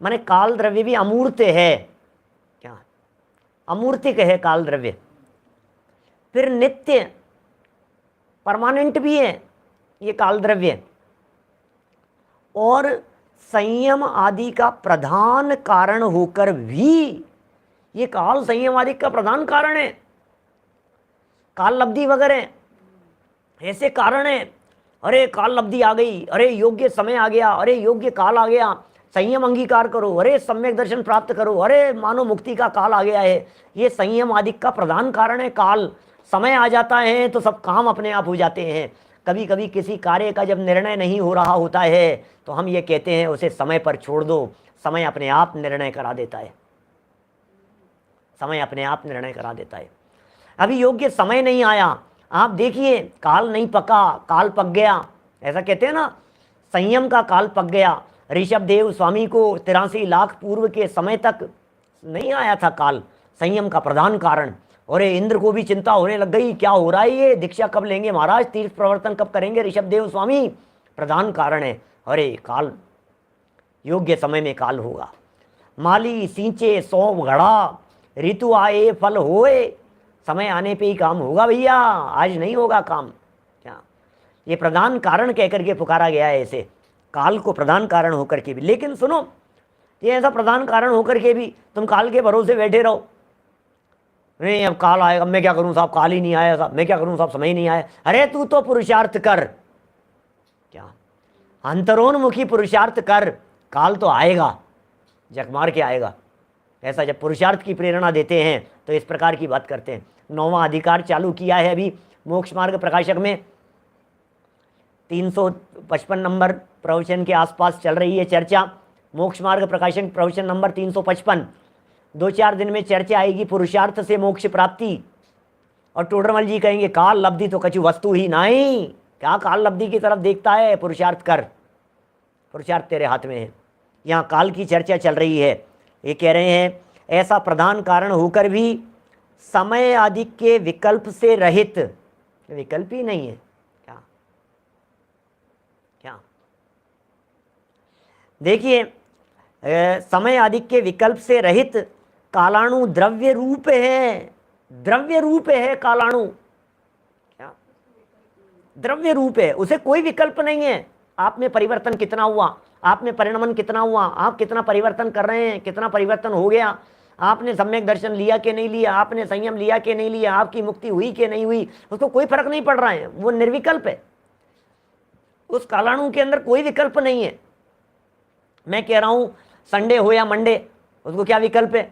माने काल द्रव्य भी अमूर्त है, क्या अमूर्तिक है काल द्रव्य। फिर नित्य, परमानेंट भी है ये काल द्रव्य, और संयम आदि का प्रधान कारण होकर भी ये काल संयम आदि का प्रधान कारण है। काल लब्धि वगैरह ऐसे कारण है, अरे काल लब्धि आ गई, अरे योग्य समय आ गया, अरे योग्य काल आ गया, संयम अंगीकार करो, अरे सम्यक दर्शन प्राप्त करो, अरे मानो मुक्ति का काल आ गया है। ये संयम आदि का प्रधान कारण है काल। समय आ जाता है तो सब काम अपने आप हो जाते हैं। कभी कभी किसी कार्य का जब निर्णय नहीं हो रहा होता है तो हम ये कहते हैं उसे समय पर छोड़ दो, समय अपने आप निर्णय करा देता है, समय अपने आप निर्णय करा देता है। अभी योग्य समय नहीं आया आप देखिए, काल नहीं पका, काल पक गया, ऐसा कहते हैं ना, संयम का काल पक गया। ऋषभ देव स्वामी को 83 लाख पूर्व के समय तक नहीं आया था काल, संयम का प्रधान कारण। और इंद्र को भी चिंता होने लग गई, क्या हो रहा है ये, दीक्षा कब लेंगे महाराज, तीर्थ प्रवर्तन कब करेंगे ऋषभ देव स्वामी, प्रधान कारण है। अरे काल, योग्य समय में काल होगा। माली सींचे सौ घड़ा, ऋतु आए फल होए, समय आने पे ही काम होगा भैया, आज नहीं होगा काम। क्या ये प्रधान कारण कह करके पुकारा गया है ऐसे, काल को प्रधान कारण होकर के भी। लेकिन सुनो, ये ऐसा प्रधान कारण होकर के भी तुम काल के भरोसे बैठे रहो, नहीं अब काल आएगा, मैं क्या करूं साहब, काल ही नहीं आया साहब, मैं क्या करूं साहब, समय ही नहीं आया। अरे तू तो पुरुषार्थ कर, क्या अंतरोन्मुखी पुरुषार्थ कर, काल तो आएगा, जग मार के आएगा। ऐसा जब पुरुषार्थ की प्रेरणा देते हैं तो इस प्रकार की बात करते हैं। 9वां अधिकार चालू किया है अभी मोक्ष मार्ग प्रकाशक में, 355 नंबर प्रवचन के आसपास चल रही है चर्चा। मोक्ष मार्ग प्रकाशक प्रवचन नंबर 355, 2-4 दिन में चर्चा आएगी पुरुषार्थ से मोक्ष प्राप्ति। और टोडरमल जी कहेंगे काल लब्धि तो कछु वस्तु ही नहीं, क्या काल लब्धि की तरफ देखता है, पुरुषार्थ कर, पुरुषार्थ तेरे हाथ में है। यहाँ काल की चर्चा चल रही है। ये कह रहे हैं ऐसा प्रधान कारण होकर भी समय आदि के विकल्प से रहित, विकल्प ही नहीं है, क्या क्या देखिए, समय आदि के विकल्प से रहित कालाणु द्रव्य रूप है, द्रव्य रूप है कालाणु, क्या द्रव्य रूप है, उसे कोई विकल्प नहीं है। आप में परिवर्तन कितना हुआ, आप में परिणमन कितना हुआ, आप कितना परिवर्तन कर रहे हैं, कितना परिवर्तन हो गया, आपने सम्यक दर्शन लिया कि नहीं लिया, आपने संयम लिया कि नहीं लिया, आपकी मुक्ति हुई कि नहीं हुई, उसको कोई फर्क नहीं पड़ रहा है, वो निर्विकल्प है। उस कालाणु के अंदर कोई विकल्प नहीं है। मैं कह रहा हूं संडे हो या मंडे, उसको क्या विकल्प है,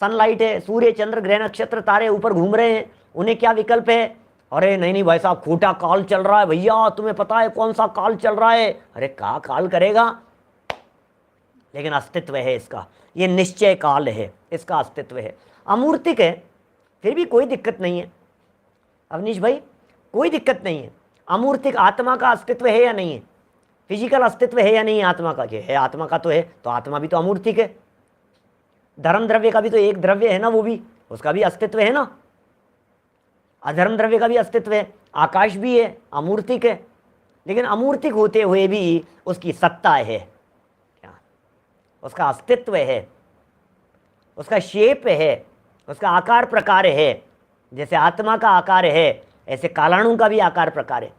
सनलाइट है, सूर्य चंद्र ग्रह नक्षत्र तारे ऊपर घूम रहे हैं, उन्हें क्या विकल्प है। अरे नहीं नहीं भाई साहब, खोटा काल चल रहा है भैया, तुम्हें पता है कौन सा काल चल रहा है, अरे क्या काल करेगा, लेकिन अस्तित्व है इसका, ये निश्चय काल है, इसका अस्तित्व है, अमूर्तिक है, फिर भी कोई दिक्कत नहीं है। अवनीश भाई कोई दिक्कत नहीं है, अमूर्तिक आत्मा का अस्तित्व है या नहीं है, फिजिकल अस्तित्व है या नहीं है आत्मा का, है आत्मा का तो है, तो आत्मा भी तो अमूर्तिक है। धर्म द्रव्य का भी तो एक द्रव्य है ना, वो भी, उसका भी अस्तित्व है ना, अधर्म द्रव्य का भी अस्तित्व है, आकाश भी है, अमूर्तिक है, लेकिन अमूर्तिक होते हुए भी उसकी सत्ता है, क्या उसका अस्तित्व है, उसका शेप है, उसका आकार प्रकार है। जैसे आत्मा का आकार है ऐसे कालाणु का भी आकार प्रकार है।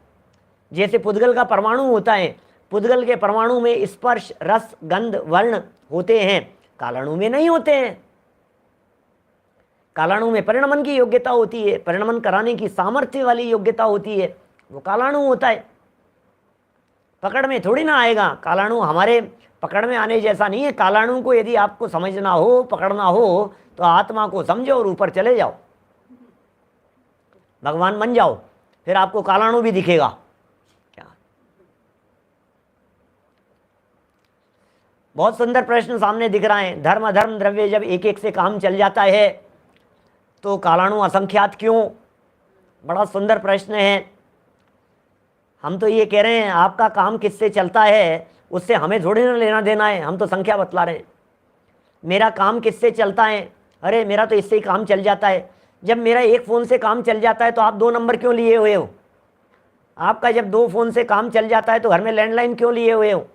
जैसे पुद्गल का परमाणु होता है, पुद्गल के परमाणु में स्पर्श रस गंध वर्ण होते हैं, कालाणु में नहीं होते हैं। कालाणु में परिणमन की योग्यता होती है, परिणमन कराने की सामर्थ्य वाली योग्यता होती है, वो कालाणु होता है। पकड़ में थोड़ी ना आएगा, कालाणु हमारे पकड़ में आने जैसा नहीं है। कालाणु को यदि आपको समझना हो, पकड़ना हो, तो आत्मा को समझो और ऊपर चले जाओ, भगवान बन जाओ, फिर आपको कालाणु भी दिखेगा। क्या बहुत सुंदर प्रश्न सामने दिख रहा है। धर्म अधर्म द्रव्य जब एक एक से काम चल जाता है तो कालाणु असंख्यात क्यों? बड़ा सुंदर प्रश्न है। हम तो ये कह रहे हैं आपका काम किससे चलता है उससे हमें थोड़ी ना लेना देना है, हम तो संख्या बतला रहे हैं। मेरा काम किससे चलता है, अरे मेरा तो इससे ही काम चल जाता है। जब मेरा एक फ़ोन से काम चल जाता है तो आप 2 नंबर क्यों लिए हुए हो? आपका जब 2 फ़ोन से काम चल जाता है तो घर में लैंडलाइन क्यों लिए हुए हो?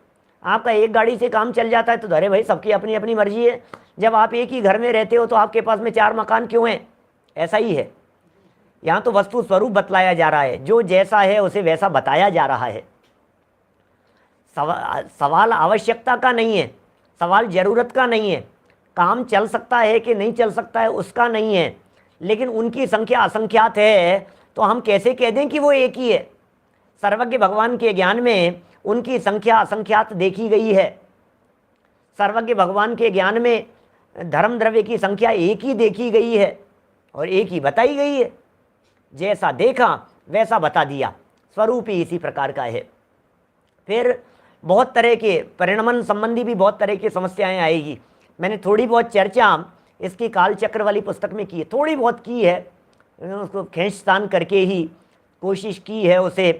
आपका एक गाड़ी से काम चल जाता है तो अरे भाई सबकी अपनी अपनी मर्जी है। जब आप एक ही घर में रहते हो तो आपके पास में 4 मकान क्यों हैं? ऐसा ही है। यहाँ तो वस्तु स्वरूप बतलाया जा रहा है, जो जैसा है उसे वैसा बताया जा रहा है। सवाल आवश्यकता का नहीं है, सवाल ज़रूरत का नहीं है, काम चल सकता है कि नहीं चल सकता है उसका नहीं है, लेकिन उनकी संख्या असंख्यात है तो हम कैसे कह दें कि वो एक ही है? सर्वज्ञ भगवान के ज्ञान में उनकी संख्या असंख्यात देखी गई है। सर्वज्ञ भगवान के ज्ञान में धर्म द्रव्य की संख्या एक ही देखी गई है और एक ही बताई गई है। जैसा देखा वैसा बता दिया, स्वरूप ही इसी प्रकार का है। फिर बहुत तरह के परिणमन संबंधी भी बहुत तरह की समस्याएं आएगी। मैंने थोड़ी बहुत चर्चा इसकी कालचक्र वाली पुस्तक में की है, थोड़ी बहुत की है, उन्होंने उसको खींचतान करके ही कोशिश की है उसे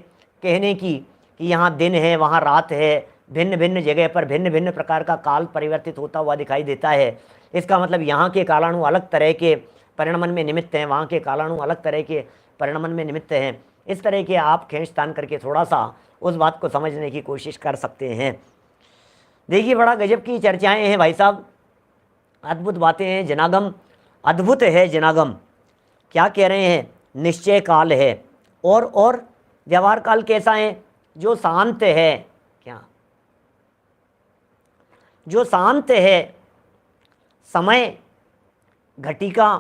कहने की कि यहाँ दिन है वहाँ रात है, भिन्न भिन्न जगह पर भिन्न भिन्न प्रकार का काल परिवर्तित होता हुआ दिखाई देता है। इसका मतलब यहाँ के कालाणु अलग तरह के परिणमन में निमित्त हैं, वहाँ के कालाणु अलग तरह के परिणमन में निमित्त हैं। इस तरह के आप खींचतान करके थोड़ा सा उस बात को समझने की कोशिश कर सकते हैं। देखिए बड़ा गजब की चर्चाएं हैं भाई साहब, अद्भुत बातें हैं। जनागम अद्भुत है। जनागम क्या कह रहे हैं? निश्चय काल है और व्यवहार काल कैसा है? जो शांत है। क्या? जो शांत है। समय, घटिका,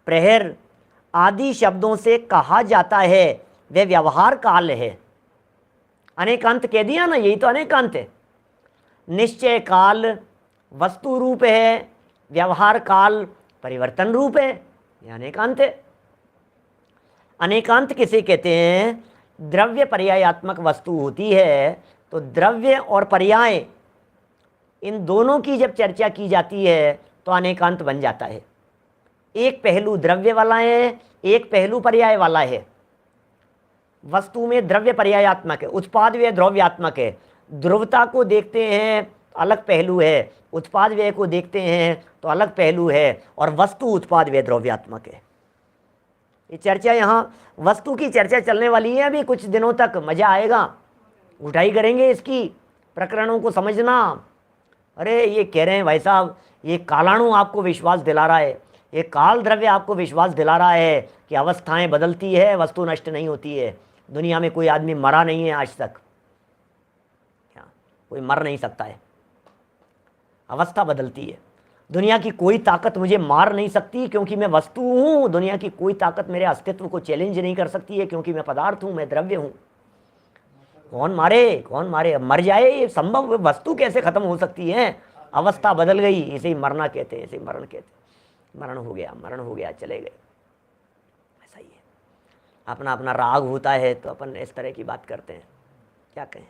प्रहर आदि शब्दों से कहा जाता है वे व्यवहार काल है। अनेकांत कह दिया ना, यही तो अनेकांत है। निश्चय काल वस्तु रूप है, व्यवहार काल परिवर्तन रूप है, ये अनेकांत है। अनेकांत किसे कहते हैं? द्रव्य पर्यायात्मक वस्तु होती है, तो द्रव्य और पर्याय इन दोनों की जब चर्चा की जाती है तो अनेकांत बन जाता है। एक पहलू द्रव्य वाला है, एक पहलू पर्याय वाला है। वस्तु में द्रव्य पर्यायात्मक है, उत्पाद व्यय द्रव्यात्मक है। ध्रुवता को देखते हैं अलग पहलू है, उत्पाद व्यय को देखते हैं तो अलग पहलू है, और वस्तु उत्पाद व्यय द्रव्यात्मक है। ये चर्चा यहाँ वस्तु की चर्चा चलने वाली है अभी कुछ दिनों तक, मजा आएगा, उठाई करेंगे इसकी प्रकरणों को समझना। अरे ये कह रहे हैं भाई साहब, ये कालाणु आपको विश्वास दिला रहा है, ये काल द्रव्य आपको विश्वास दिला रहा है कि अवस्थाएं बदलती है, वस्तु नष्ट नहीं होती है। दुनिया में कोई आदमी मरा नहीं है आज तक, क्या कोई मर नहीं सकता है, अवस्था बदलती है। दुनिया की कोई ताकत मुझे मार नहीं सकती क्योंकि मैं वस्तु हूँ। दुनिया की कोई ताकत मेरे अस्तित्व को चैलेंज नहीं कर सकती है क्योंकि मैं पदार्थ हूँ, मैं द्रव्य हूँ। कौन मारे? कौन मारे? मर जाए ये संभव? वस्तु कैसे खत्म हो सकती है? अवस्था बदल गई, इसे ही मरना कहते हैं, इसे मरण कहते हैं। मरण हो गया, चले गए, ऐसा ही है। अपना अपना राग होता है तो अपन इस तरह की बात करते हैं, क्या कहें।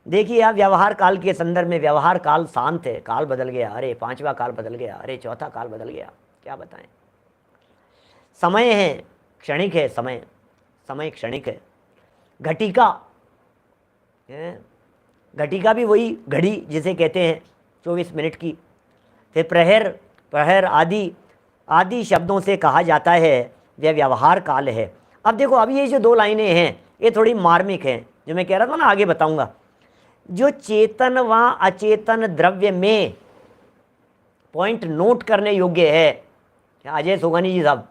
देखिए आप व्यवहार काल के संदर्भ में, व्यवहार काल शांत है, काल बदल गया, अरे पांचवा काल बदल गया, अरे चौथा काल बदल गया, क्या बताएं। समय है, क्षणिक है। समय क्षणिक है। घटिका, घटिका भी वही घड़ी जिसे कहते हैं 24 मिनट की। फिर प्रहर आदि शब्दों से कहा जाता है वह व्यवहार काल है। अब देखो, अब ये जो दो लाइनें हैं ये थोड़ी मार्मिक हैं, जो मैं कह रहा था ना, आगे बताऊंगा। जो चेतन व अचेतन द्रव्य में, पॉइंट नोट करने योग्य है। क्या अजय सोगानी जी साहब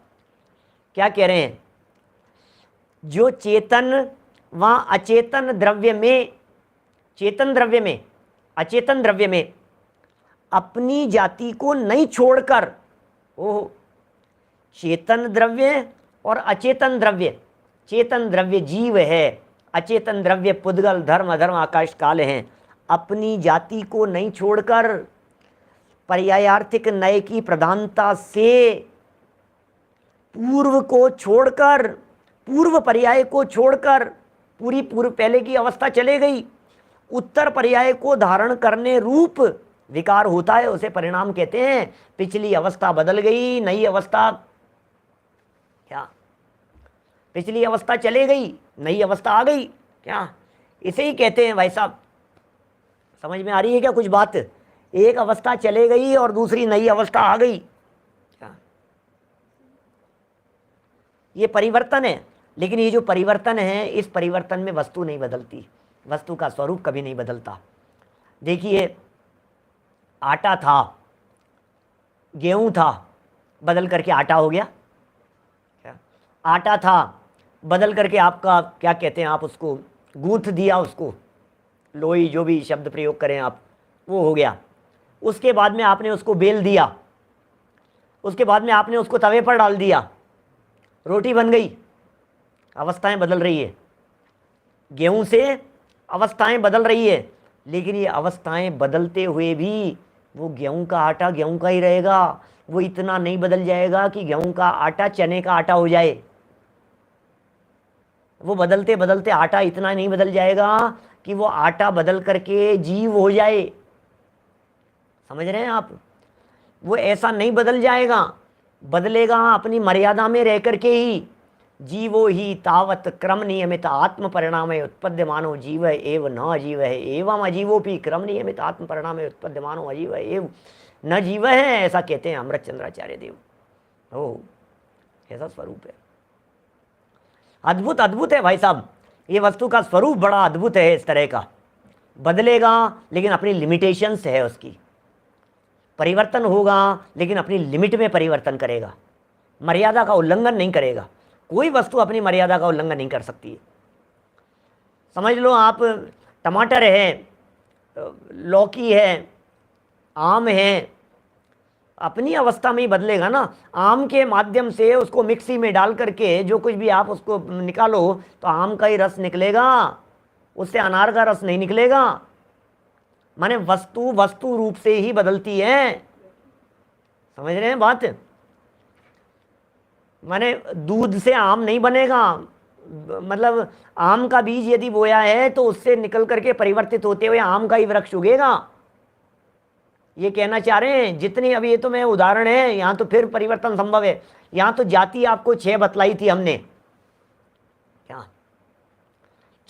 क्या कह रहे हैं? जो चेतन व अचेतन द्रव्य में, चेतन द्रव्य में, अचेतन द्रव्य में अपनी जाति को नहीं छोड़कर, ओह, चेतन द्रव्य और अचेतन द्रव्य, चेतन द्रव्य जीव है, अचेतन द्रव्य पुद्गल धर्म अधर्म आकाश काल हैं, अपनी जाति को नहीं छोड़कर पर्यायार्थिक नय की प्रधानता से पूर्व को छोड़कर, पूर्व पर्याय को छोड़कर, पूर्व पहले की अवस्था चले गई, उत्तर पर्याय को धारण करने रूप विकार होता है, उसे परिणाम कहते हैं। पिछली अवस्था बदल गई, नई अवस्था, क्या पिछली अवस्था चले गई, नई अवस्था आ गई, क्या इसे ही कहते हैं भाई साहब। समझ में आ रही है क्या कुछ बात? एक अवस्था चले गई और दूसरी नई अवस्था आ गई, क्या ये परिवर्तन है। लेकिन ये जो परिवर्तन है, इस परिवर्तन में वस्तु नहीं बदलती, वस्तु का स्वरूप कभी नहीं बदलता। देखिए, आटा था, गेहूं था, बदल करके आटा हो गया। क्या आटा था, बदल करके आपका क्या कहते हैं, आप उसको गूंथ दिया, उसको लोई, जो भी शब्द प्रयोग करें आप, वो हो गया। उसके बाद में आपने उसको बेल दिया, उसके बाद में आपने उसको तवे पर डाल दिया, रोटी बन गई। अवस्थाएं बदल रही है, गेहूं से अवस्थाएं बदल रही है, लेकिन ये अवस्थाएं बदलते हुए भी वो गेहूं का आटा गेहूं का ही रहेगा। वो इतना नहीं बदल जाएगा कि गेहूं का आटा चने का आटा हो जाए। वो बदलते बदलते आटा इतना नहीं बदल जाएगा कि वो आटा बदल करके जीव हो जाए। समझ रहे हैं आप? वो ऐसा नहीं बदल जाएगा। बदलेगा अपनी मर्यादा में रह करके ही। जीवो ही तावत क्रम नियमित आत्म परिणाम उत्पद्यमानो जीव एव न अजीव है एवं अजीवोपि क्रम नियमित आत्म परिणाम उत्पद्यमानो अजीव एव न जीव है, ऐसा कहते हैं अमृत चंद्राचार्य देव। ओ ऐसा स्वरूप है, अद्भुत अद्भुत है भाई साहब। ये वस्तु का स्वरूप बड़ा अद्भुत है इस तरह का। बदलेगा लेकिन अपनी लिमिटेशंस है उसकी, परिवर्तन होगा लेकिन अपनी लिमिट में परिवर्तन करेगा, मर्यादा का उल्लंघन नहीं करेगा। कोई वस्तु अपनी मर्यादा का उल्लंघन नहीं कर सकती है। समझ लो आप टमाटर है, लौकी है, आम है, अपनी अवस्था में ही बदलेगा ना। आम के माध्यम से उसको मिक्सी में डाल करके जो कुछ भी आप उसको निकालो तो आम का ही रस निकलेगा, उससे अनार का रस नहीं निकलेगा। माने वस्तु वस्तु रूप से ही बदलती है, समझ रहे हैं बात। माने दूध से आम नहीं बनेगा, मतलब आम का बीज यदि बोया है तो उससे निकल करके परिवर्तित होते हुए आम का ही वृक्ष उगेगा। ये कहना चाह रहे हैं जितनी, अभी ये तो मैं उदाहरण है, यहाँ तो फिर परिवर्तन संभव है। यहाँ तो जाति आपको 6 बतलाई थी हमने, क्या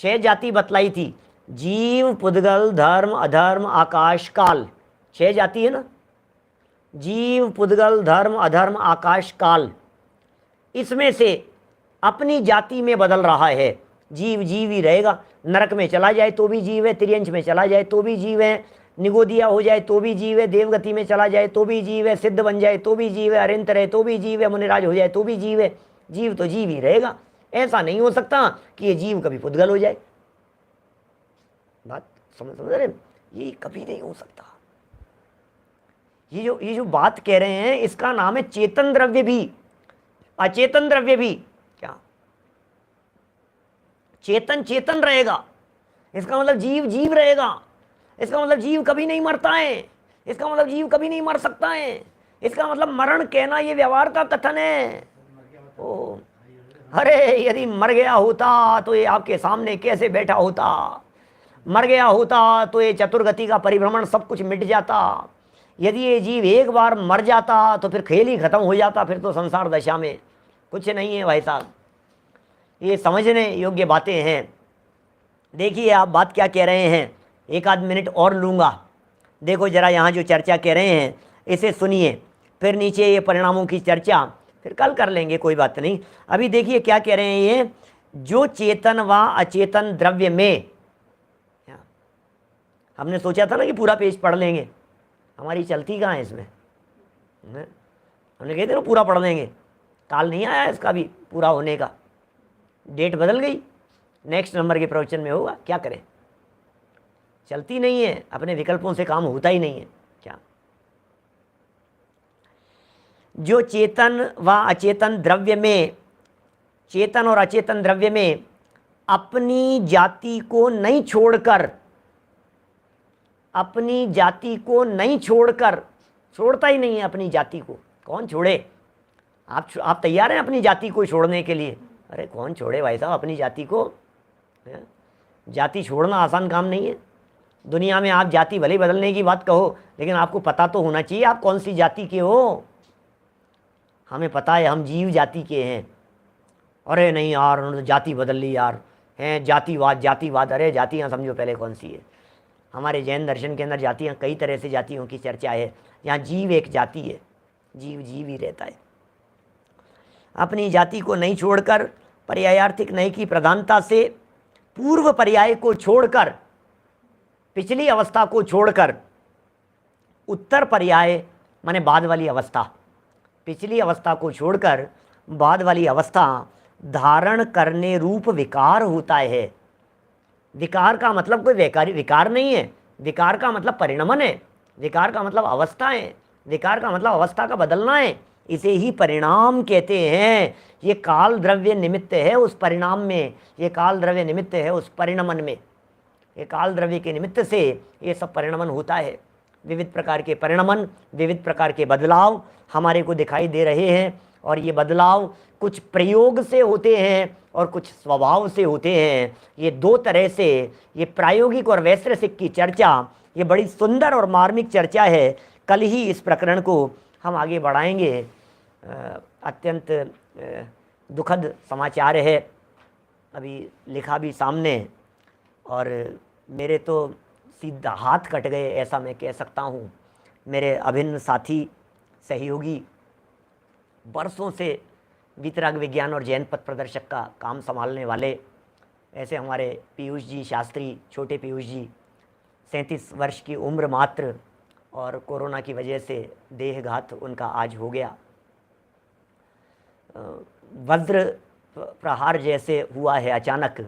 6 जाति बतलाई थी, जीव, पुद्गल, धर्म, अधर्म, आकाश, काल। 6 जाति है ना, जीव, पुद्गल, धर्म, अधर्म, आकाश, काल। इसमें से अपनी जाति में बदल रहा है। जीव जीव ही रहेगा, नरक में चला जाए तो भी जीव है, त्रियंश में चला जाए तो भी जीव है, निगोदिया हो जाए तो भी जीव है, देवगति में चला जाए तो भी जीव है, सिद्ध बन जाए तो भी जीव है, अरिंत रहे तो भी जीव है, मुनिराज हो जाए तो भी जीव है। जीव तो जीव ही रहेगा। ऐसा नहीं हो सकता कि ये जीव कभी पुद्गल हो जाए। बात समझ रहे, ये कभी नहीं हो सकता। ये जो बात कह रहे हैं इसका नाम है चेतन द्रव्य भी, अचेतन द्रव्य भी। क्या चेतन चेतन रहेगा, इसका मतलब जीव जीव रहेगा, इसका मतलब जीव कभी नहीं मरता है, इसका मतलब जीव कभी नहीं मर सकता है, इसका मतलब मरण कहना ये व्यवहार का कथन है। ओ अरे यदि मर गया होता तो ये आपके सामने कैसे बैठा होता, मर गया होता तो ये चतुर्गति का परिभ्रमण सब कुछ मिट जाता। यदि ये जीव एक बार मर जाता तो फिर खेल ही खत्म हो जाता, फिर तो संसार दशा में कुछ नहीं है भाई साहब। ये समझने योग्य बातें हैं। देखिए आप बात क्या कह रहे हैं, एक आध मिनट और लूँगा। देखो जरा यहाँ जो चर्चा कह रहे हैं इसे सुनिए, फिर नीचे ये परिणामों की चर्चा फिर कल कर लेंगे, कोई बात नहीं। अभी देखिए क्या कह रहे हैं ये, जो चेतन व अचेतन द्रव्य में, हमने सोचा था ना कि पूरा पेज पढ़ लेंगे, हमारी चलती कहाँ है इसमें, हमने कहे थे ना पूरा पढ़ लेंगे, काल नहीं आया इसका भी पूरा होने का, डेट बदल गई, नेक्स्ट नंबर के प्रवचन में होगा, क्या करें, चलती नहीं है, अपने विकल्पों से काम होता ही नहीं है। क्या जो चेतन व अचेतन द्रव्य में, चेतन और अचेतन द्रव्य में अपनी जाति को नहीं छोड़कर, अपनी जाति को नहीं छोड़कर, छोड़ता ही नहीं है अपनी जाति को, कौन छोड़े। आप तैयार हैं अपनी जाति को छोड़ने के लिए? अरे कौन छोड़े भाई साहब अपनी जाति को, जाति छोड़ना आसान काम नहीं है। दुनिया में आप जाति भले बदलने की बात कहो, लेकिन आपको पता तो होना चाहिए आप कौन सी जाति के हो। हमें पता है हम जीव जाति के हैं। अरे नहीं यार उन्होंने जाति बदल ली यार, हैं जातिवाद जातिवाद। अरे जातियाँ समझो पहले कौन सी है। हमारे जैन दर्शन के अंदर जातियाँ कई तरह से जातियों की चर्चा है, यहाँ जीव एक जाति है, जीव जीव ही रहता है। अपनी जाति को नहीं छोड़कर, पर्यायार्थिक नय की प्रधानता से पूर्व पर्याय को छोड़कर, पिछली अवस्था को छोड़कर, उत्तर पर्याय माने बाद वाली अवस्था, पिछली अवस्था को छोड़कर बाद वाली अवस्था धारण करने रूप विकार होता है। विकार का मतलब कोई विकार नहीं है, विकार का मतलब परिणमन है, विकार का मतलब अवस्था है, विकार का मतलब अवस्था का बदलना है, इसे ही परिणाम कहते हैं। ये काल द्रव्य निमित्त है उस परिणाम में, ये काल द्रव्य निमित्त है उस परिणमन में, ये काल द्रव्य के निमित्त से ये सब परिणमन होता है। विविध प्रकार के परिणमन, विविध प्रकार के बदलाव हमारे को दिखाई दे रहे हैं, और ये बदलाव कुछ प्रयोग से होते हैं और कुछ स्वभाव से होते हैं। ये दो तरह से, ये प्रायोगिक और वैश्विक की चर्चा, ये बड़ी सुंदर और मार्मिक चर्चा है। कल ही इस प्रकरण को हम आगे बढ़ाएंगे। अत्यंत दुखद समाचार है। अभी लिखा भी सामने, और मेरे तो सीधा हाथ कट गए ऐसा मैं कह सकता हूँ। मेरे अभिन्न साथी सहयोगी, बरसों से वितराग विज्ञान और जैन पथ प्रदर्शक का काम संभालने वाले, ऐसे हमारे पीयूष जी शास्त्री, छोटे पीयूष जी, 37 वर्ष की उम्र मात्र, और कोरोना की वजह से देहघात उनका आज हो गया। वज्र प्रहार जैसे हुआ है अचानक,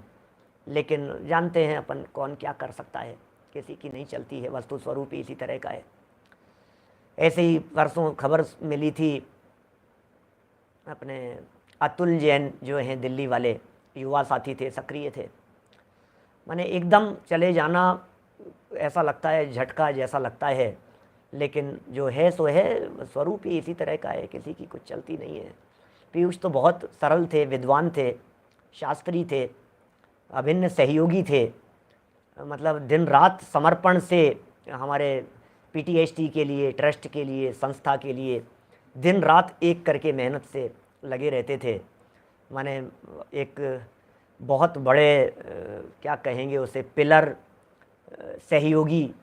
लेकिन जानते हैं अपन कौन क्या कर सकता है, किसी की नहीं चलती है, वस्तु स्वरूप ही इसी तरह का है। ऐसे ही परसों खबर मिली थी, अपने अतुल जैन जो हैं दिल्ली वाले, युवा साथी थे, सक्रिय थे, माने एकदम चले जाना ऐसा लगता है, झटका जैसा लगता है, लेकिन जो है सो है, स्वरूप ही इसी तरह का है, किसी की कुछ चलती नहीं है। पीयूष तो बहुत सरल थे, विद्वान थे, शास्त्री थे, अभिन्न सहयोगी थे, मतलब दिन रात समर्पण से हमारे पीटीएसटी के लिए, ट्रस्ट के लिए, संस्था के लिए दिन रात एक करके मेहनत से लगे रहते थे। माने एक बहुत बड़े क्या कहेंगे उसे, पिलर, सहयोगी,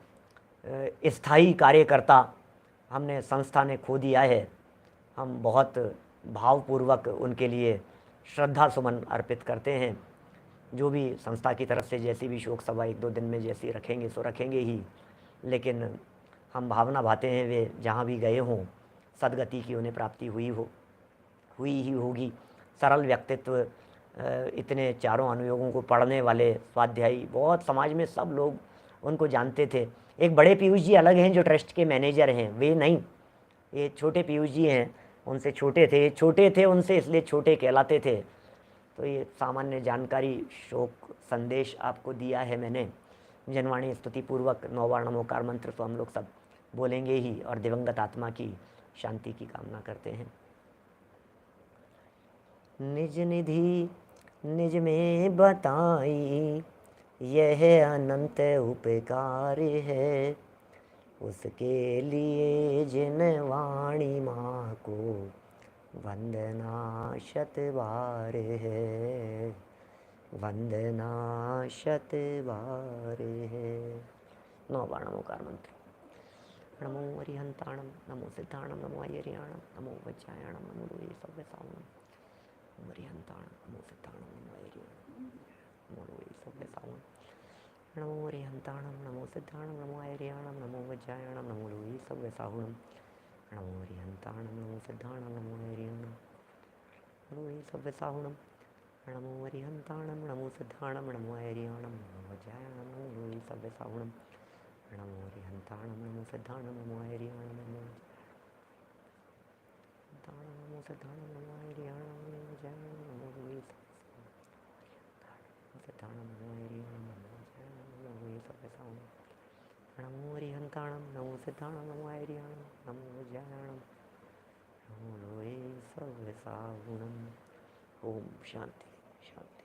स्थायी कार्यकर्ता हमने संस्था ने खो दिया है। हम बहुत भावपूर्वक उनके लिए श्रद्धा सुमन अर्पित करते हैं। जो भी संस्था की तरफ से जैसी भी शोक सभा 1-2 दिन में जैसी रखेंगे सो रखेंगे ही, लेकिन हम भावना भाते हैं वे जहाँ भी गए हों सदगति की उन्हें प्राप्ति हुई ही होगी। सरल व्यक्तित्व, इतने चारों अनुयोगों को पढ़ने वाले स्वाध्यायी, बहुत समाज में सब लोग उनको जानते थे। एक बड़े पीयूष जी अलग हैं जो ट्रस्ट के मैनेजर हैं, वे नहीं, ये छोटे पीयूष जी हैं, उनसे छोटे थे उनसे, इसलिए छोटे कहलाते थे। तो ये सामान्य जानकारी, शोक संदेश आपको दिया है मैंने। जनवाणी स्तुति पूर्वक 9 बार नमोकार मंत्र तो हम लोग सब बोलेंगे ही, और दिवंगत आत्मा की शांति की कामना करते हैं। निज निधि निज में बताई, यह अनंत उपकार है, उसके लिए जिन वाणी माँ को वंदना शत बार है, वंदना शत बार है। 9 बार नमोकार मंत्र। नमो अरिहंताणम, नमो सिद्धाणम, नमो अयरियाणम, नमो वज्रायणम, नमो लोये सव्यसावणम। नमो अरिहंताणम, नमो सिद्धाणम, नमो अयरियाणम, नमो लोये सव्यसावणम। नमो अरिहंताणम, नमो सिद्धाणम, नमो अयरियाणम, नमो वज्रायणम, नमो लोये सव्यसावणम। नमो अरिहंताणम, नमो सिद्धाणम, नमो अयरियाणम, नमो लोये सव्यसावणम। नमो अरिहंताणम, नमो सिद्धाणम, नमो अयरियाणम, नमो वज्रायणम, नमो लोये सव्यसावणम। नमो अरिहंताणम, नमो सिद्धाणम, नमो अयरियाणम, नमो सिद्धाणम, नमो अयरियाणम, नमो वज्रायणम, नमो लोये सिद्धाणम, नमो अयरियाणम, नमो वज्रायणम, नमो लोये सव्यसावणम। नमो अरिहंताणम, नमो सिद्धाणम, नमो अयरियाणम, नमो वज्रायणम, नमो लोये सव्यसावणम। ओम शांति शांति।